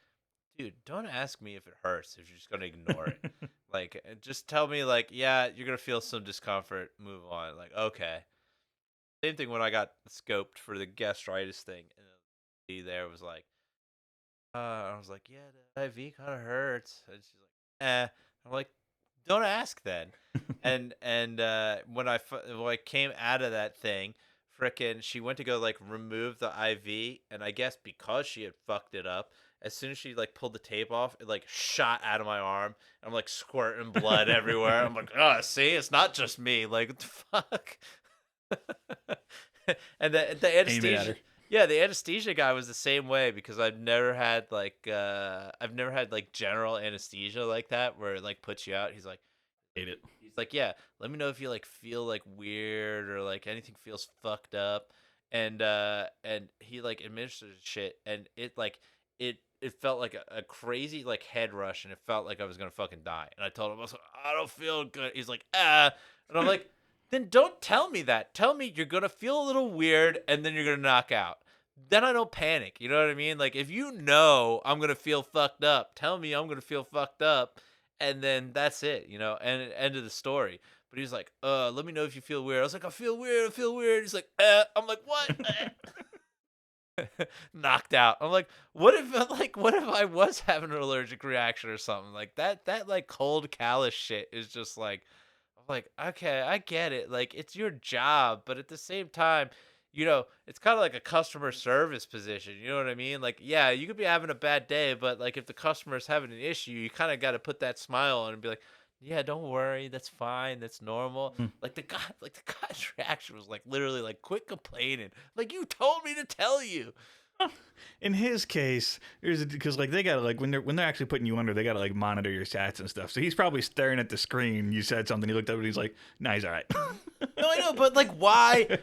dude, don't ask me if it hurts if you're just gonna ignore it. Like, just tell me, like, yeah, you're gonna feel some discomfort. Move on. Like, okay. Same thing when I got scoped for the gastritis thing, and the lady there was like, I was like, yeah, the IV kind of hurts, and she's like, eh. I'm like, don't ask then. And when when I came out of that thing, frickin' she went to go like remove the IV, and I guess because she had fucked it up, as soon as she like pulled the tape off, it like shot out of my arm. I'm like squirting blood everywhere. I'm like, oh, see, it's not just me. Like, what the fuck? And the Aim it at anesthesia, her. yeah, the anesthesia guy was the same way because I've never had like general anesthesia like that where it like puts you out. Hate it. He's like, yeah, let me know if you like feel like weird or like anything feels fucked up. And he like administered shit and it felt like a crazy like head rush and it felt like I was gonna fucking die. And I told him I was like, I don't feel good. He's like, ah, and I'm like, then don't tell me that. Tell me you're gonna feel a little weird and then you're gonna knock out. Then I don't panic. You know what I mean? Like if you know I'm gonna feel fucked up, tell me I'm gonna feel fucked up, and then that's it. And end of the story. But he's like, let me know if you feel weird. I was like, I feel weird. I feel weird. He's like, I'm like, what? Knocked out. I'm like, what if I was having an allergic reaction or something like that? That like cold callous shit is just like, I'm like, okay, I get it. Like it's your job, but at the same time, it's kind of like a customer service position. You know what I mean? Like, yeah, you could be having a bad day, but like if the customer's having an issue, you kind of got to put that smile on and be like, yeah, don't worry, that's fine, that's normal. Like the guy's reaction was like literally like, quit complaining. Like you told me to tell you. In his case, there's because like they gotta like when they're actually putting you under, they gotta like monitor your stats and stuff. So he's probably staring at the screen. You said something, he looked up and he's like, "Nah, he's all right." No, I know, but like, why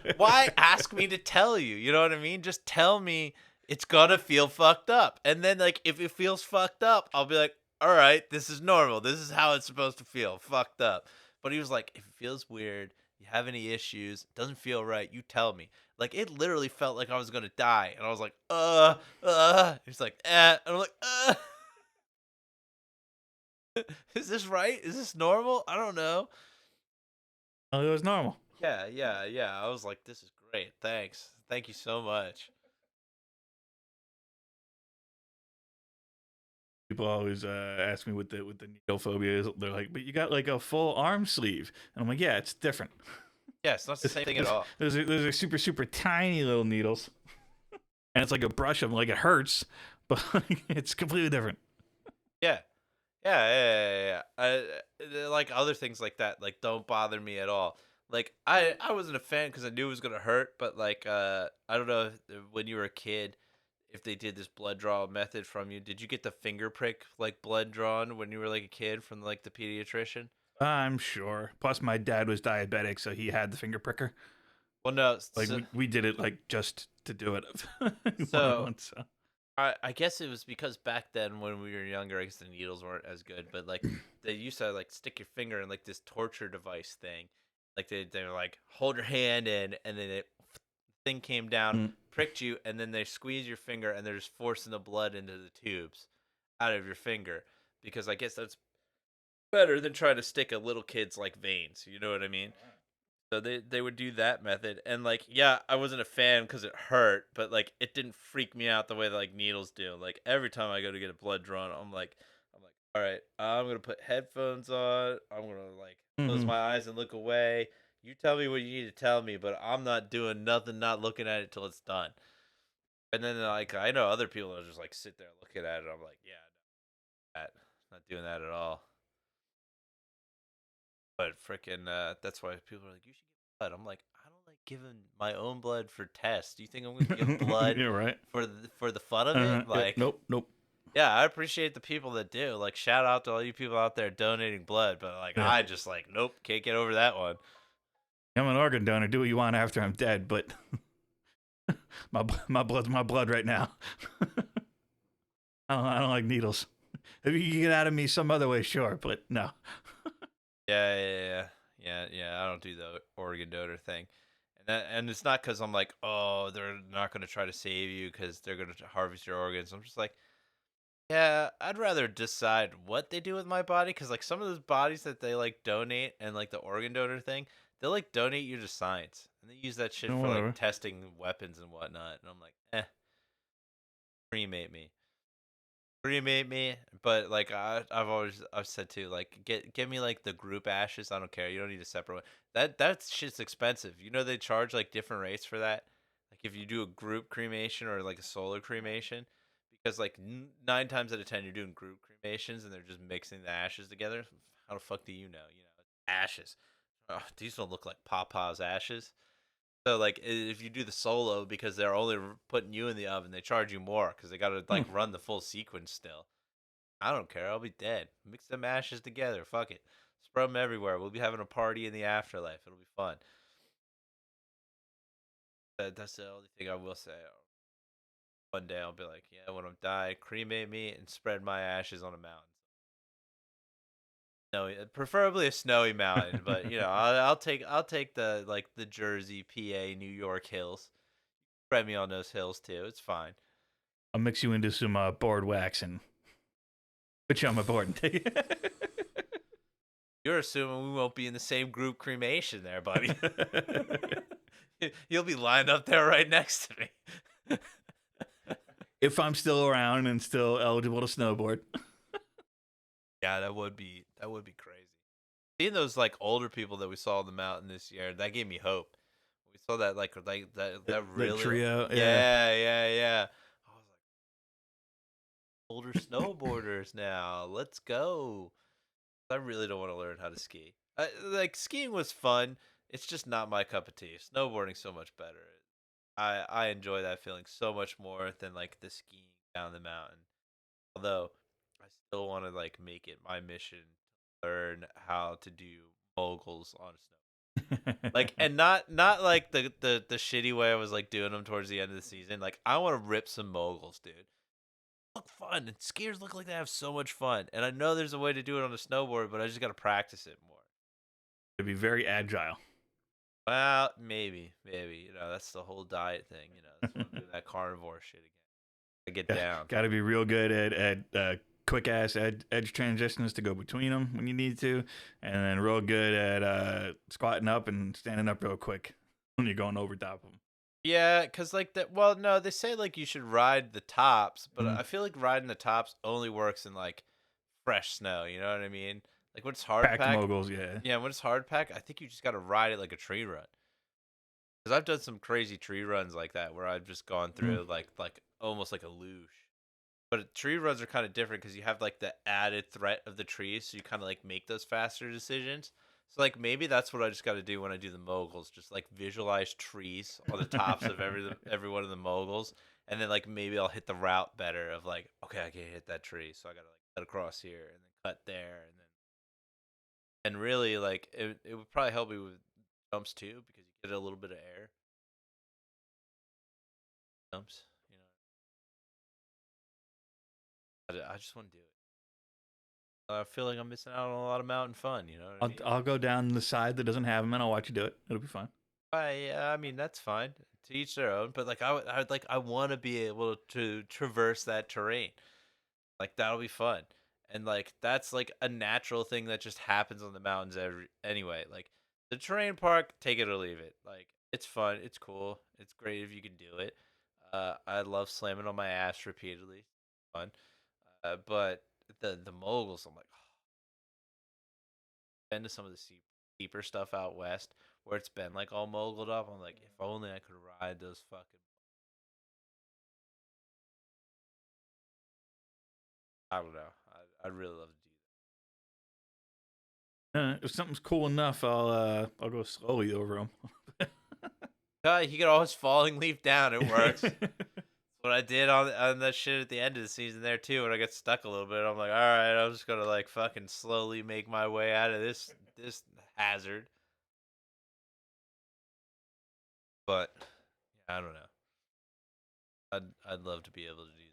ask me to tell you? You know what I mean? Just tell me it's gonna feel fucked up, and then like, if it feels fucked up, I'll be like, all right, this is normal. This is how it's supposed to feel, fucked up. But he was like, if it feels weird, you have any issues, doesn't feel right, you tell me. Like, it literally felt like I was gonna die, and I was like, He's like, and I'm like, is this right? Is this normal? I don't know. Oh, it was normal. Yeah, yeah, yeah. I was like, this is great. Thanks. Thank you so much. People always ask me what the needle phobia is. They're like, "But you got like a full arm sleeve," and I'm like, "Yeah, it's different. Yeah, it's not the same thing at all. Those are super super tiny little needles, and it's like a brush of like it hurts, but it's completely different." Yeah. Yeah, yeah, yeah, yeah. Like other things like that, like don't bother me at all. Like I wasn't a fan because I knew it was gonna hurt, but like I don't know if, when you were a kid if they did this blood draw method from you. Did you get the finger prick like blood drawn when you were like a kid from like the pediatrician? I'm sure. Plus, my dad was diabetic, so he had the finger pricker. Well, no. Like we did it like just to do it So once. So. I guess it was because back then when we were younger, I guess the needles weren't as good, but like they used to like stick your finger in like this torture device thing. Like they were like hold your hand in, and then it thing came down, Mm. pricked you, and then they squeeze your finger, and they're just forcing the blood into the tubes out of your finger because I guess that's better than trying to stick a little kid's like veins. You know what I mean? So they would do that method, and like yeah, I wasn't a fan because it hurt, but like it didn't freak me out the way that like needles do. Like every time I go to get a blood drawn, I'm like, all right, I'm gonna put headphones on. I'm gonna like close Hmm. my eyes and look away. You tell me what you need to tell me, but I'm not doing nothing, not looking at it till it's done. And then like I know other people that just like sit there looking at it. I'm like, yeah, that not doing that at all. But freaking, that's why people are like, you should give blood. I'm like, I don't like giving my own blood for tests. Do you think I'm gonna give blood Yeah, right. for the fun of Uh-huh. it? Yep. Like, Nope. Nope. yeah, I appreciate the people that do. Like, shout out to all you people out there donating blood. But like, Yeah. I just like, nope, can't get over that one. I'm an organ donor. Do what you want after I'm dead, but my blood's my blood right now. I don't like needles. If you can get out of me some other way, sure, but no. Yeah. I don't do the organ donor thing, and it's not because I'm like, oh, they're not gonna try to save you because they're gonna harvest your organs. I'm just like, yeah, I'd rather decide what they do with my body because, like, some of those bodies that they like donate and like the organ donor thing, they like donate you to science and they use that shit for like Whatever. testing weapons and whatnot. And I'm like, cremate me, cremate me. But like, I've said too, like, get me like the group ashes. I don't care. You don't need a separate one. That shit's expensive. You know they charge like different rates for that. Like if you do a group cremation or like a solo cremation because like 9 times out of 10 you're doing group cremations and they're just mixing the ashes together. How the fuck do you know? You know, it's ashes. Oh, these don't look like Papa's ashes. So like if you do the solo because they're only putting you in the oven, they charge you more because they got to Hmm. like run the full sequence still. I don't care. I'll be dead. Mix them ashes together. Fuck it. Spread them everywhere. We'll be having a party in the afterlife. It'll be fun. That's the only thing I will say. One day I'll be like, yeah, when I'm die, cremate me and spread my ashes on a mountain. Snowy, preferably a snowy mountain, but you know, I'll take the like the Jersey, PA, New York hills. Spread me on those hills too. It's fine. I'll mix you into some board wax and put you on my board and take You're assuming we won't be in the same group cremation there, buddy. it. You'll be lined up there right next to me. If I'm still around and still eligible to snowboard. Yeah, that would be crazy. Seeing those like older people that we saw on the mountain this year, that gave me hope. We saw that like that The really trio, yeah. yeah. I was like older snowboarders now. Let's go. I really don't want to learn how to ski. Like skiing was fun. It's just not my cup of tea. Snowboarding's so much better. I enjoy that feeling so much more than like the skiing down the mountain. Although I still want to like make it my mission to learn how to do moguls on snow. Like and not like the shitty way I was like doing them towards the end of the season. Like I want to rip some moguls, dude. Look fun. And skiers look like they have so much fun. And I know there's a way to do it on a snowboard, but I just got to practice it more. To be very agile. Well, maybe. You know, that's the whole diet thing. You know, that's why I'm doing that carnivore shit again. I get down. Got to be real good at quick ass edge transitions to go between them when you need to, and then real good at squatting up and standing up real quick when you're going over top of them. Yeah, cause like that. Well, no, they say like you should ride the tops, but Mm-hmm. I feel like riding the tops only works in like fresh snow. You know what I mean? Like when it's hard Packed pack. moguls, yeah. Yeah, when it's hard pack, I think you just got to ride it like a tree run. Cause I've done some crazy tree runs like that where I've just gone Mm. through like almost like a luge. But tree runs are kind of different because you have like the added threat of the trees, so you kind of like make those faster decisions. So like maybe that's what I just got to do when I do the moguls. Just like visualize trees on the tops of every one of the moguls, and then like maybe I'll hit the route better of like okay I can hit that tree, so I gotta like cut across here and then cut there and really like it would probably help me with jumps too because you get a little bit of air jumps. You know, I just want to do it. I feel like I'm missing out on a lot of mountain fun. You know what I mean? I'll go down the side that doesn't have them, and I'll watch you do it. It'll be fine. I mean that's fine. To each their own. But like I would like I want to be able to traverse that terrain. Like that'll be fun. And like that's like a natural thing that just happens on the mountains anyway. Like the terrain park, take it or leave it. Like it's fun, it's cool, it's great if you can do it. I love slamming on my ass repeatedly. Fun. But the moguls, I'm like, been to some of the steeper stuff out west where it's been like all moguled up. I'm like, if only I could ride those fucking. I don't know. I'd really love to do If something's cool enough, I'll go slowly over them. that. He could always falling leap down. It works. What I did on that shit at the end of the season there too. When I got stuck a little bit, I'm like, all right, I'm just gonna like fucking slowly make my way out of this hazard. But yeah, I don't know. I'd love to be able to do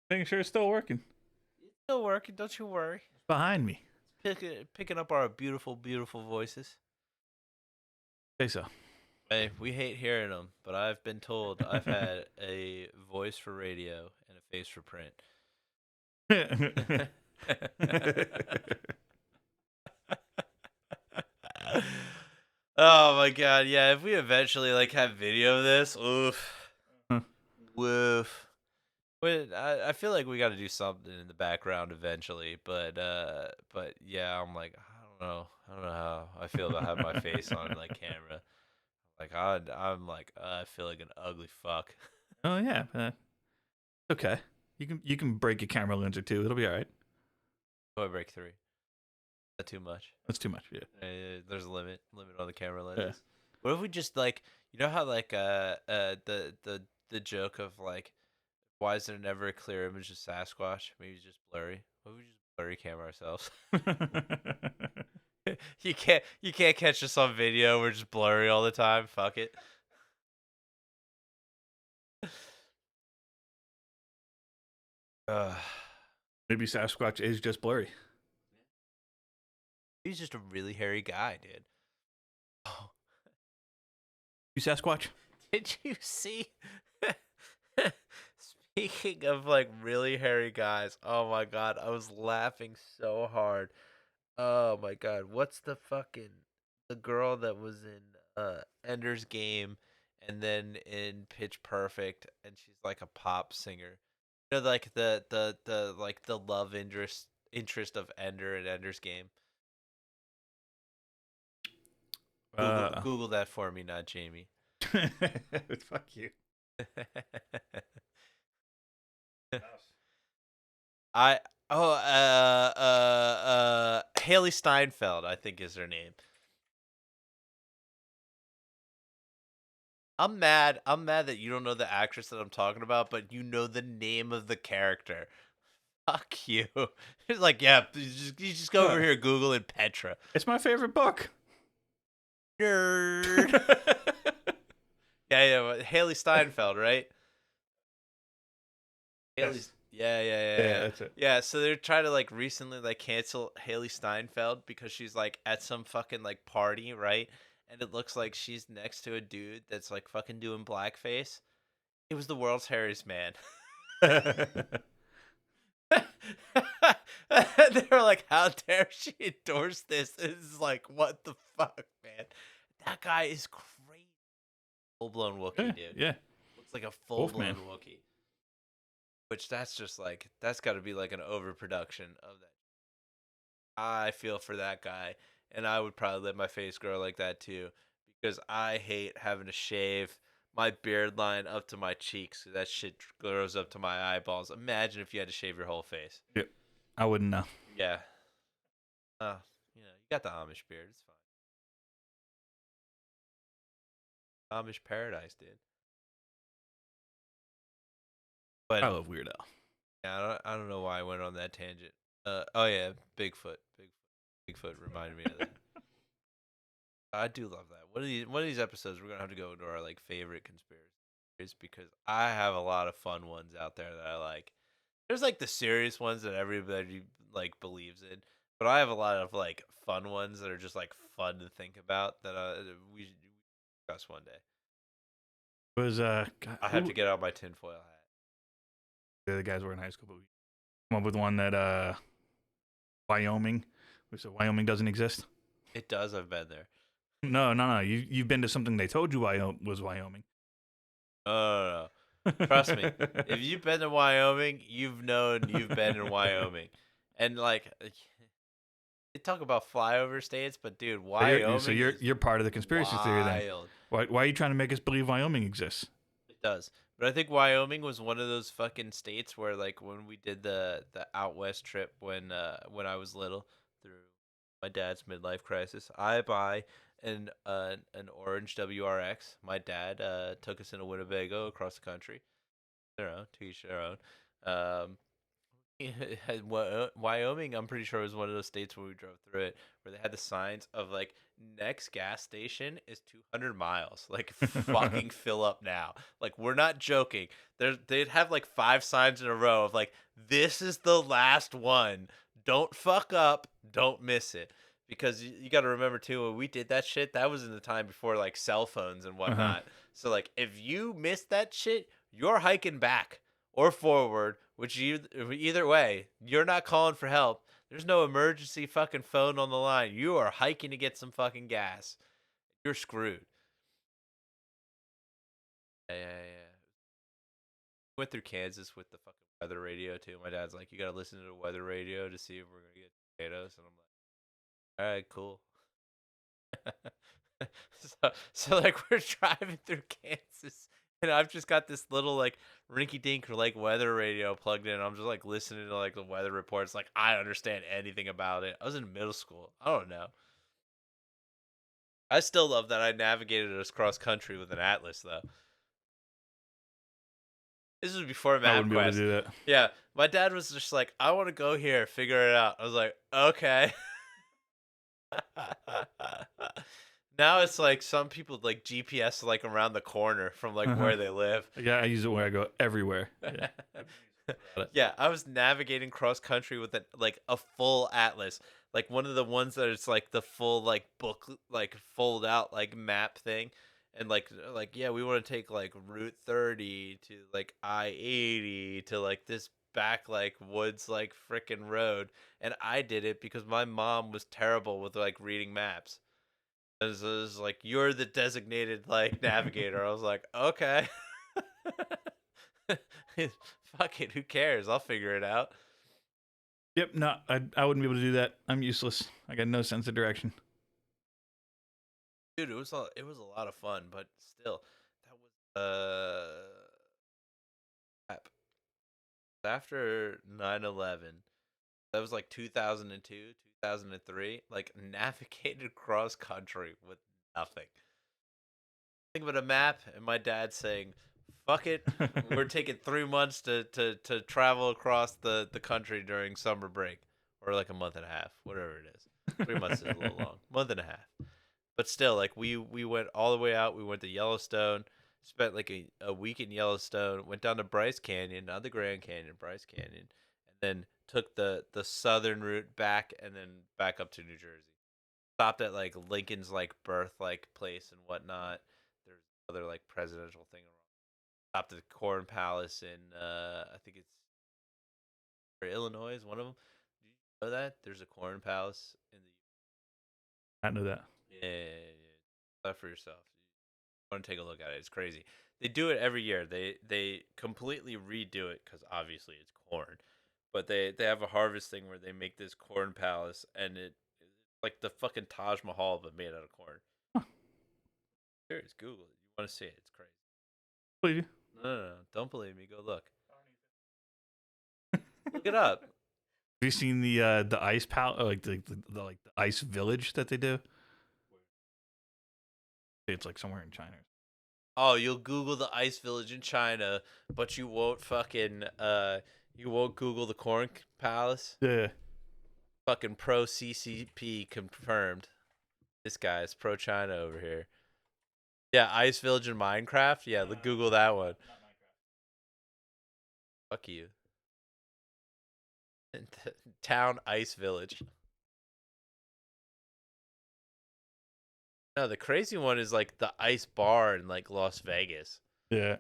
that. Making sure it's still working. It's still working. Don't you worry. Behind me. Picking up our beautiful, beautiful voices. Say so. Hey, we hate hearing them, but I've been told I've had a voice for radio and a face for print. Oh my god, yeah, if we eventually like have video of this, oof. Woof. I feel like we got to do something in the background eventually, but yeah, I'm like I don't know how I feel about having my face on like camera. Like I'm like I feel like an ugly fuck. Oh yeah, okay. You can break a camera lens or two. It'll be all right. Oh, I break three. Not too much. That's too much. Yeah. There's a limit on the camera Yeah. lenses. What if we just like you know how like the joke of like why is there never a clear image of Sasquatch? Maybe it's just blurry. What if we just blurry cam ourselves? You can't catch us on video. We're just blurry all the time. Fuck it. Uh, Maybe Sasquatch is just blurry. he's just a really hairy guy, dude. Oh, You Sasquatch? did you see? Speaking of like really hairy guys, oh my god, I was laughing so hard. Oh my god, what's the girl that was in Ender's Game and then in Pitch Perfect and she's like a pop singer. You know like the like the love interest of Ender and Ender's Game. Uh, Google that for me, not Jamie. fuck you. I Haley Steinfeld, I think is her name. I'm mad. I'm mad that you don't know the actress that I'm talking about, but you know the name of the character. Fuck you. It's like, yeah, you just go over here, Google and Petra. It's my favorite book. Nerd. Yeah, Haley Steinfeld, right? Haley's. Yeah. That's it. Yeah, so they're trying to like recently like cancel Haley Steinfeld because she's like at some fucking like party, right? And it looks like she's next to a dude that's like fucking doing blackface. It was the world's hairiest man. They were like, "How dare she endorse this?" It's like, what the fuck, man? That guy is crazy. Full blown Wookiee, dude. Yeah. Looks like a full blown Wolfman. Wookiee. Which that's just like that's got to be like an overproduction of that. I feel for that guy, and I would probably let my face grow like that too, because I hate having to shave my beard line up to my cheeks. That shit grows up to my eyeballs. Imagine if you had to shave your whole face. Yep. I wouldn't know. Yeah. You got the Amish beard. It's fine. Amish paradise, dude. But I love Weird Al. yeah, I don't know why I went on that tangent. Oh yeah, Bigfoot reminded me of that. I do love that. One of these episodes we're gonna have to go into our like favorite conspiracy theories because I have a lot of fun ones out there that I like. There's like the serious ones that everybody like believes in, but I have a lot of like fun ones that are just like fun to think about that we should discuss one day. It was God, I have to who get out my tinfoil hat. the other guys were in high school, but we come up with one that Wyoming. We said Wyoming doesn't exist. It does. I've been there. No, no, no. You've been to something they told you was Wyoming. No, no, no. Trust me. If you've been to Wyoming, you've known you've been in Wyoming, and like they talk about flyover states, but dude, So you're so Wyoming you're is you're part of the conspiracy theory then. wild. Why are you trying to make us believe Wyoming exists? It does. But I think Wyoming was one of those fucking states where like when we did the out west trip when I was little through my dad's midlife crisis, I buy an orange WRX. My dad took us into Winnebago across the country. Their own, to each their own. Um Wyoming, I'm pretty sure was one of those states where we drove through it, where they had the signs of like next gas station is 200 miles. Like fucking fill up now. Like we're not joking. They'd have like five signs in a row of like this is the last one. Don't fuck up. Don't miss it. Because you got to remember too, when we did that shit, that was in the time before like cell phones and Uh-huh. whatnot. So like if you missed that shit, you're hiking back or forward, which either way, you're not calling for help. There's no emergency fucking phone on the line. You are hiking to get some fucking gas. You're screwed. Yeah, yeah, yeah. Went through Kansas with the fucking weather radio too. My dad's like, you gotta listen to the weather radio to see if we're gonna get potatoes, and I'm like, all right, cool. so like we're driving through Kansas and I've just got this little like rinky dink like weather radio plugged in. I'm just like listening to like the weather reports. Like I understand anything about it. I was in middle school. I don't know. I still love that I navigated us cross country with an atlas though. This was before I wouldn't be able to MapQuest. do that. Yeah, my dad was just like, I want to go here, figure it out. I was like, okay. Now it's like some people like GPS like around the corner from like Uh-huh. where they live. Yeah, I use it where I go everywhere. Yeah. Got it. Yeah, I was navigating cross country with a full atlas, like one of the ones that it's like the full like book like fold out like map thing, and like yeah, we want to take like Route 30 to like I-80 to like this back like woods like frickin' road, and I did it because my mom was terrible with like reading maps. It was like you're the designated like navigator. I was like, okay. Fuck it, who cares? I'll figure it out. Yep, no, I wouldn't be able to do that. I'm useless. I got no sense of direction. Dude, it was a lot of fun, but still, that was crap. After 9/11. That was like 2002, 2003. Like navigated cross country with nothing. Think of a map and my dad saying, "Fuck it, we're taking 3 months to travel across the country during summer break, or like a month and a half, whatever it is. 3 months is a little long. Month and a half, but still, like we went all the way out. We went to Yellowstone, spent like a week in Yellowstone, went down to Bryce Canyon, not the Grand Canyon, Bryce Canyon, and then took the southern route back, and then back up to New Jersey. Stopped at like Lincoln's like birth like place and whatnot. There's other like presidential thing around. Stopped at the Corn Palace in I think it's Illinois is one of them. Did you know that there's a Corn Palace in the I know that. yeah, yeah, yeah. That for yourself. You want to take a look at it. It's crazy. They do it every year. They completely redo it because obviously it's corn, but they have a harvest thing where they make this corn palace and it's like the fucking Taj Mahal but made out of corn. Huh. Serious, Google it. You want to see it? It's crazy. Believe you. No, no, no. Don't believe me. Go look. Look it up. you seen the ice pal like the like the ice village that they do? It's like somewhere in China. Oh, you'll Google the ice village in China, but you won't fucking you won't Google the corn palace. Yeah. Fucking pro CCP confirmed. This guy's pro China over here. Yeah, ice village in Minecraft. Yeah, Google that one. Fuck you. Town ice village. No, the crazy one is like the ice bar in like Las Vegas. Yeah.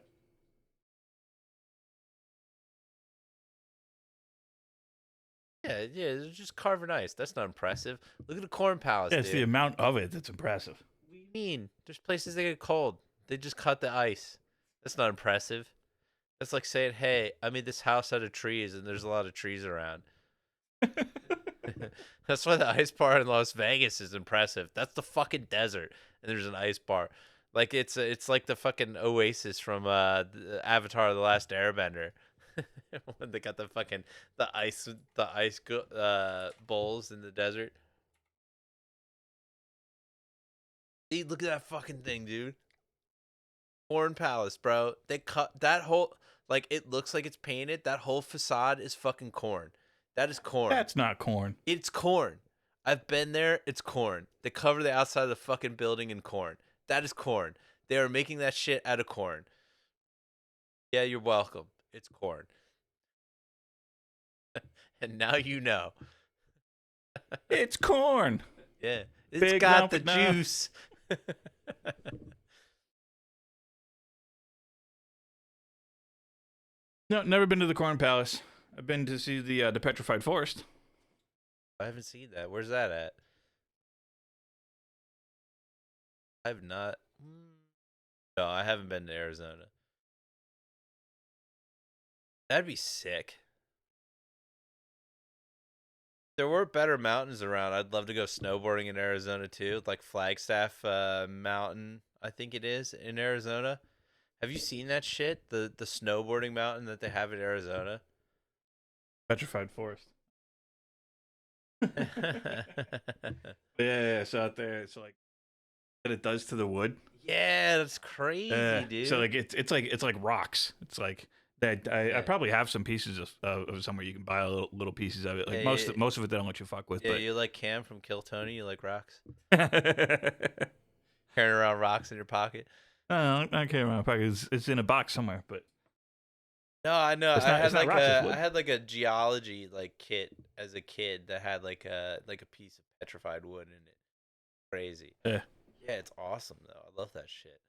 Yeah, yeah, they're just carving ice. That's not impressive. Look at the corn palace, Yeah, it's the dude. amount of it that's impressive. What do you mean? There's places they get cold. They just cut the ice. That's not impressive. That's like saying, "Hey, I made this house out of trees, and there's a lot of trees around." That's why the ice bar in Las Vegas is impressive. That's the fucking desert, and there's an ice bar. Like it's like the fucking oasis from Avatar: The Last Airbender. When they got the ice bowls in the desert. See, look at that fucking thing, dude. Corn Palace, bro. They cut that whole like it looks like it's painted. That whole facade is fucking corn. That is corn. That's not corn. It's corn. I've been there. It's corn. They cover the outside of the fucking building in corn. That is corn. They are making that shit out of corn. Yeah, you're welcome. It's corn. And now you know. It's corn. Yeah. It's Big got lump the of nah. juice. No, never been to the Corn Palace. I've been to see the Petrified Forest. I haven't seen that. Where's that at? I've not. No, I haven't been to Arizona. That'd be sick. If there were better mountains around, I'd love to go snowboarding in Arizona too, like Flagstaff Mountain, I think it is in Arizona. Have you seen that shit? The snowboarding mountain that they have in Arizona? Petrified Forest. Yeah, so out there, it's like what it does to the wood. Yeah, that's crazy, So dude. like it's like rocks. It's like that. I Yeah. probably have some pieces of somewhere you can buy little pieces of it. Like Yeah, most of it they don't let you fuck with, yeah, but you like Cam from Kill Tony, you like rocks? I Carrying around rocks in your pocket? don't care about pocket. It's in a box somewhere, but No, I know. it's I not had like rocks. It's I wood. had like a geology like kit as a kid that had like a piece of petrified wood in it. Crazy. Yeah. Yeah, it's awesome though. I love that shit.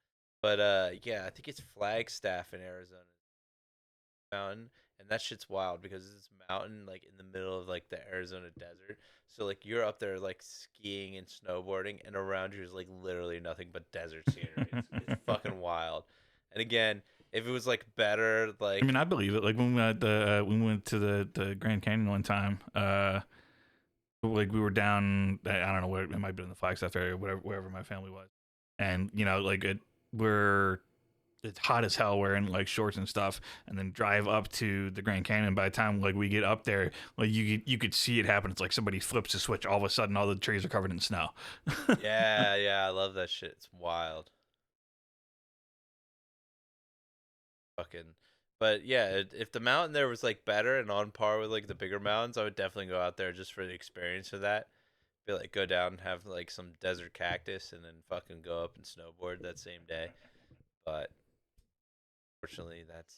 But yeah, I think it's Flagstaff in Arizona mountain, and that shit's wild because it's this mountain like in the middle of like the Arizona desert. So like you're up there like skiing and snowboarding, and around you is like literally nothing but desert scenery. It's fucking wild. And again, if it was like better, I like mean, I believe it. Like when we went to the Grand Canyon one time. Like we were down. I don't know where it might have been in the Flagstaff area, whatever, wherever my family was, and like we're it's hot as hell wearing like shorts and stuff, and then drive up to the Grand Canyon. By the time like we get up there, like you could see it happen. It's like somebody flips a switch, all of a sudden all the trees are covered in snow. yeah, yeah, I love that shit. It's wild. Fucking. But yeah, if the mountain there was like better and on par with like the bigger mountains, I would definitely go out there just for the experience of that. Be like go down and have like some desert cactus and then fucking go up and snowboard that same day. But fortunately, that's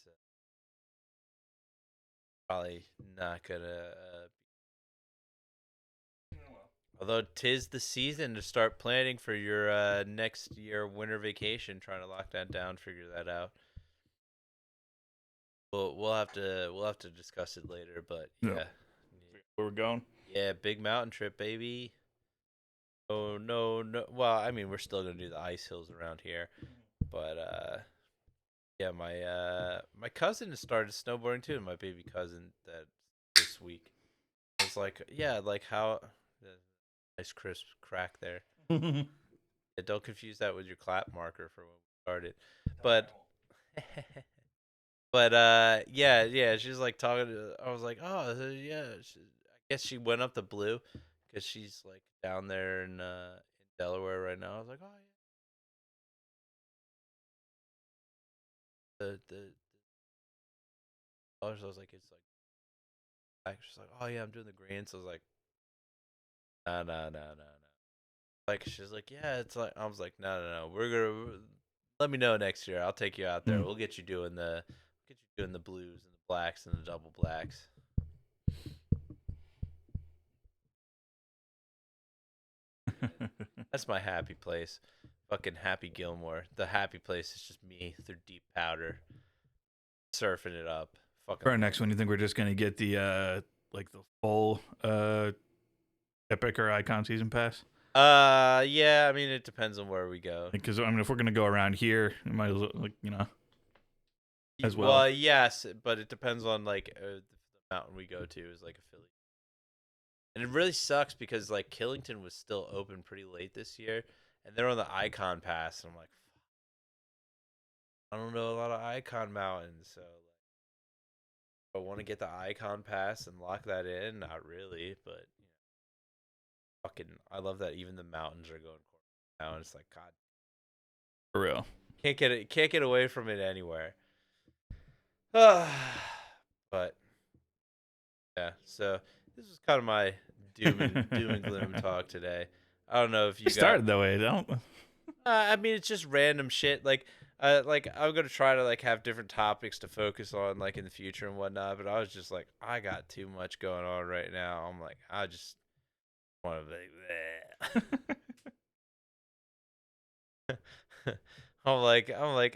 probably not gonna. Although tis the season to start planning for your next year winter vacation, trying to lock that down, figure that out. We'll have to discuss it later, but Yeah, yeah, where we're going. yeah, big mountain trip, baby. Oh no, no. Well, I mean, we're still gonna do the ice hills around here, but yeah, my cousin has started snowboarding too. My baby cousin that this week. I was like, yeah, like how nice crisp crack there. Yeah. Yeah, don't confuse that with your clap marker for when we started, but. But yeah, yeah, she's like talking to. I was like, oh yeah, guess she went up to blue because she's like down there in Delaware right now. I was like, oh yeah, the colors. I was like, it's like black. She's like, oh yeah, I'm doing the green. So I was like, no, no, no, no, no. Like she's like, yeah, it's like I was like, no, no, no. Let me know next year. I'll take you out there. Mm. We'll get you doing the blues and the blacks and the double blacks. That's my happy place. Fucking Happy Gilmore. The happy place is just me through deep powder, surfing it up. For Fucking our love next one, you think we're just gonna get the like the full Epic or Icon season pass? it. Yeah. I mean, it depends on where we go. Because I mean, if we're gonna go around here, we might as well, like, as well. Well, yes, but it depends on like the mountain we go to is like affiliate. And it really sucks because like Killington was still open pretty late this year, and they're on the Icon Pass, and I'm like, I don't know a lot of Icon mountains, so like, I want to get the Icon Pass and lock that in. Not really, but fucking, I love that even the mountains are going now, and it's like God, For real. can't get away from it anywhere. But yeah, so this was kind of my doom and gloom talk today. I don't know if We you got. started that way, don't? I mean, it's just random shit. Like I'm gonna try to like have different topics to focus on, like in the future and whatnot. But I was just like, I got too much going on right now. I'm like, I just want to be. I'm like,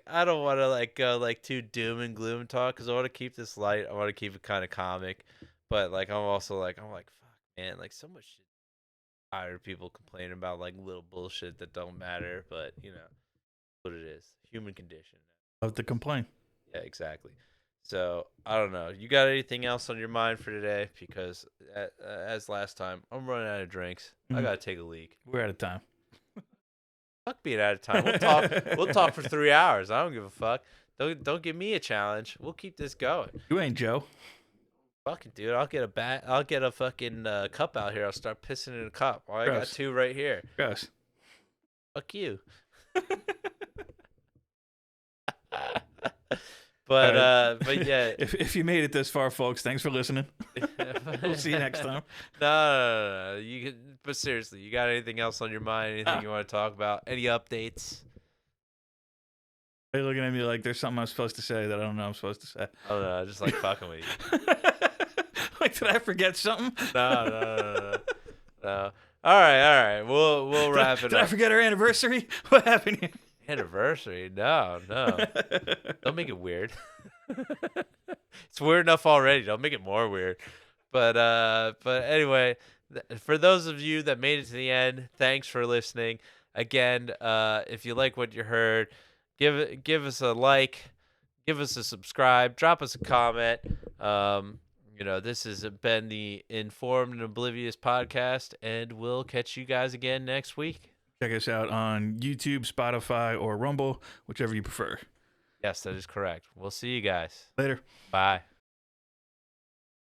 I don't want to like go like too doom and gloom talk because I want to keep this light. I want to keep it kind of comic, but like I'm like, fuck, man, like so much shit. Tired of people complaining about like little bullshit that don't matter, but what it is, human condition. Love to complain. Yeah, exactly. So I don't know. You got anything else on your mind for today? Because as last time, I'm running out of drinks. I gotta take a leak. We're out of time. Fuck being out of time. We'll talk. We'll talk for 3 hours. I don't give a fuck. Don't give me a challenge. We'll keep this going. You ain't Joe. Fucking dude, I'll get a bat. I'll get a fucking cup out here. I'll start pissing in a cup. I got Gross. two right here. Gross. Fuck you. But yeah. If you made it this far, folks, thanks for listening. We'll see you next time. No. But seriously, you got anything else on your mind? Anything you want to talk about? Any updates? Are you looking at me like there's something I'm supposed to say that I don't know I'm supposed to say? I don't know. I just like fucking with you. Like, did I forget something? No. All right. We'll wrap it up. Did I forget our anniversary? What happened here? Anniversary? No. Don't make it weird. It's weird enough already. Don't make it more weird. But anyway, for those of you that made it to the end, thanks for listening. Again, if you like what you heard, give us a like, give us a subscribe, drop us a comment. This has been the Informed and Oblivious podcast, and we'll catch you guys again next week. Check us out on YouTube, Spotify, or Rumble, whichever you prefer. Yes, that is correct. We'll see you guys. Later. Bye.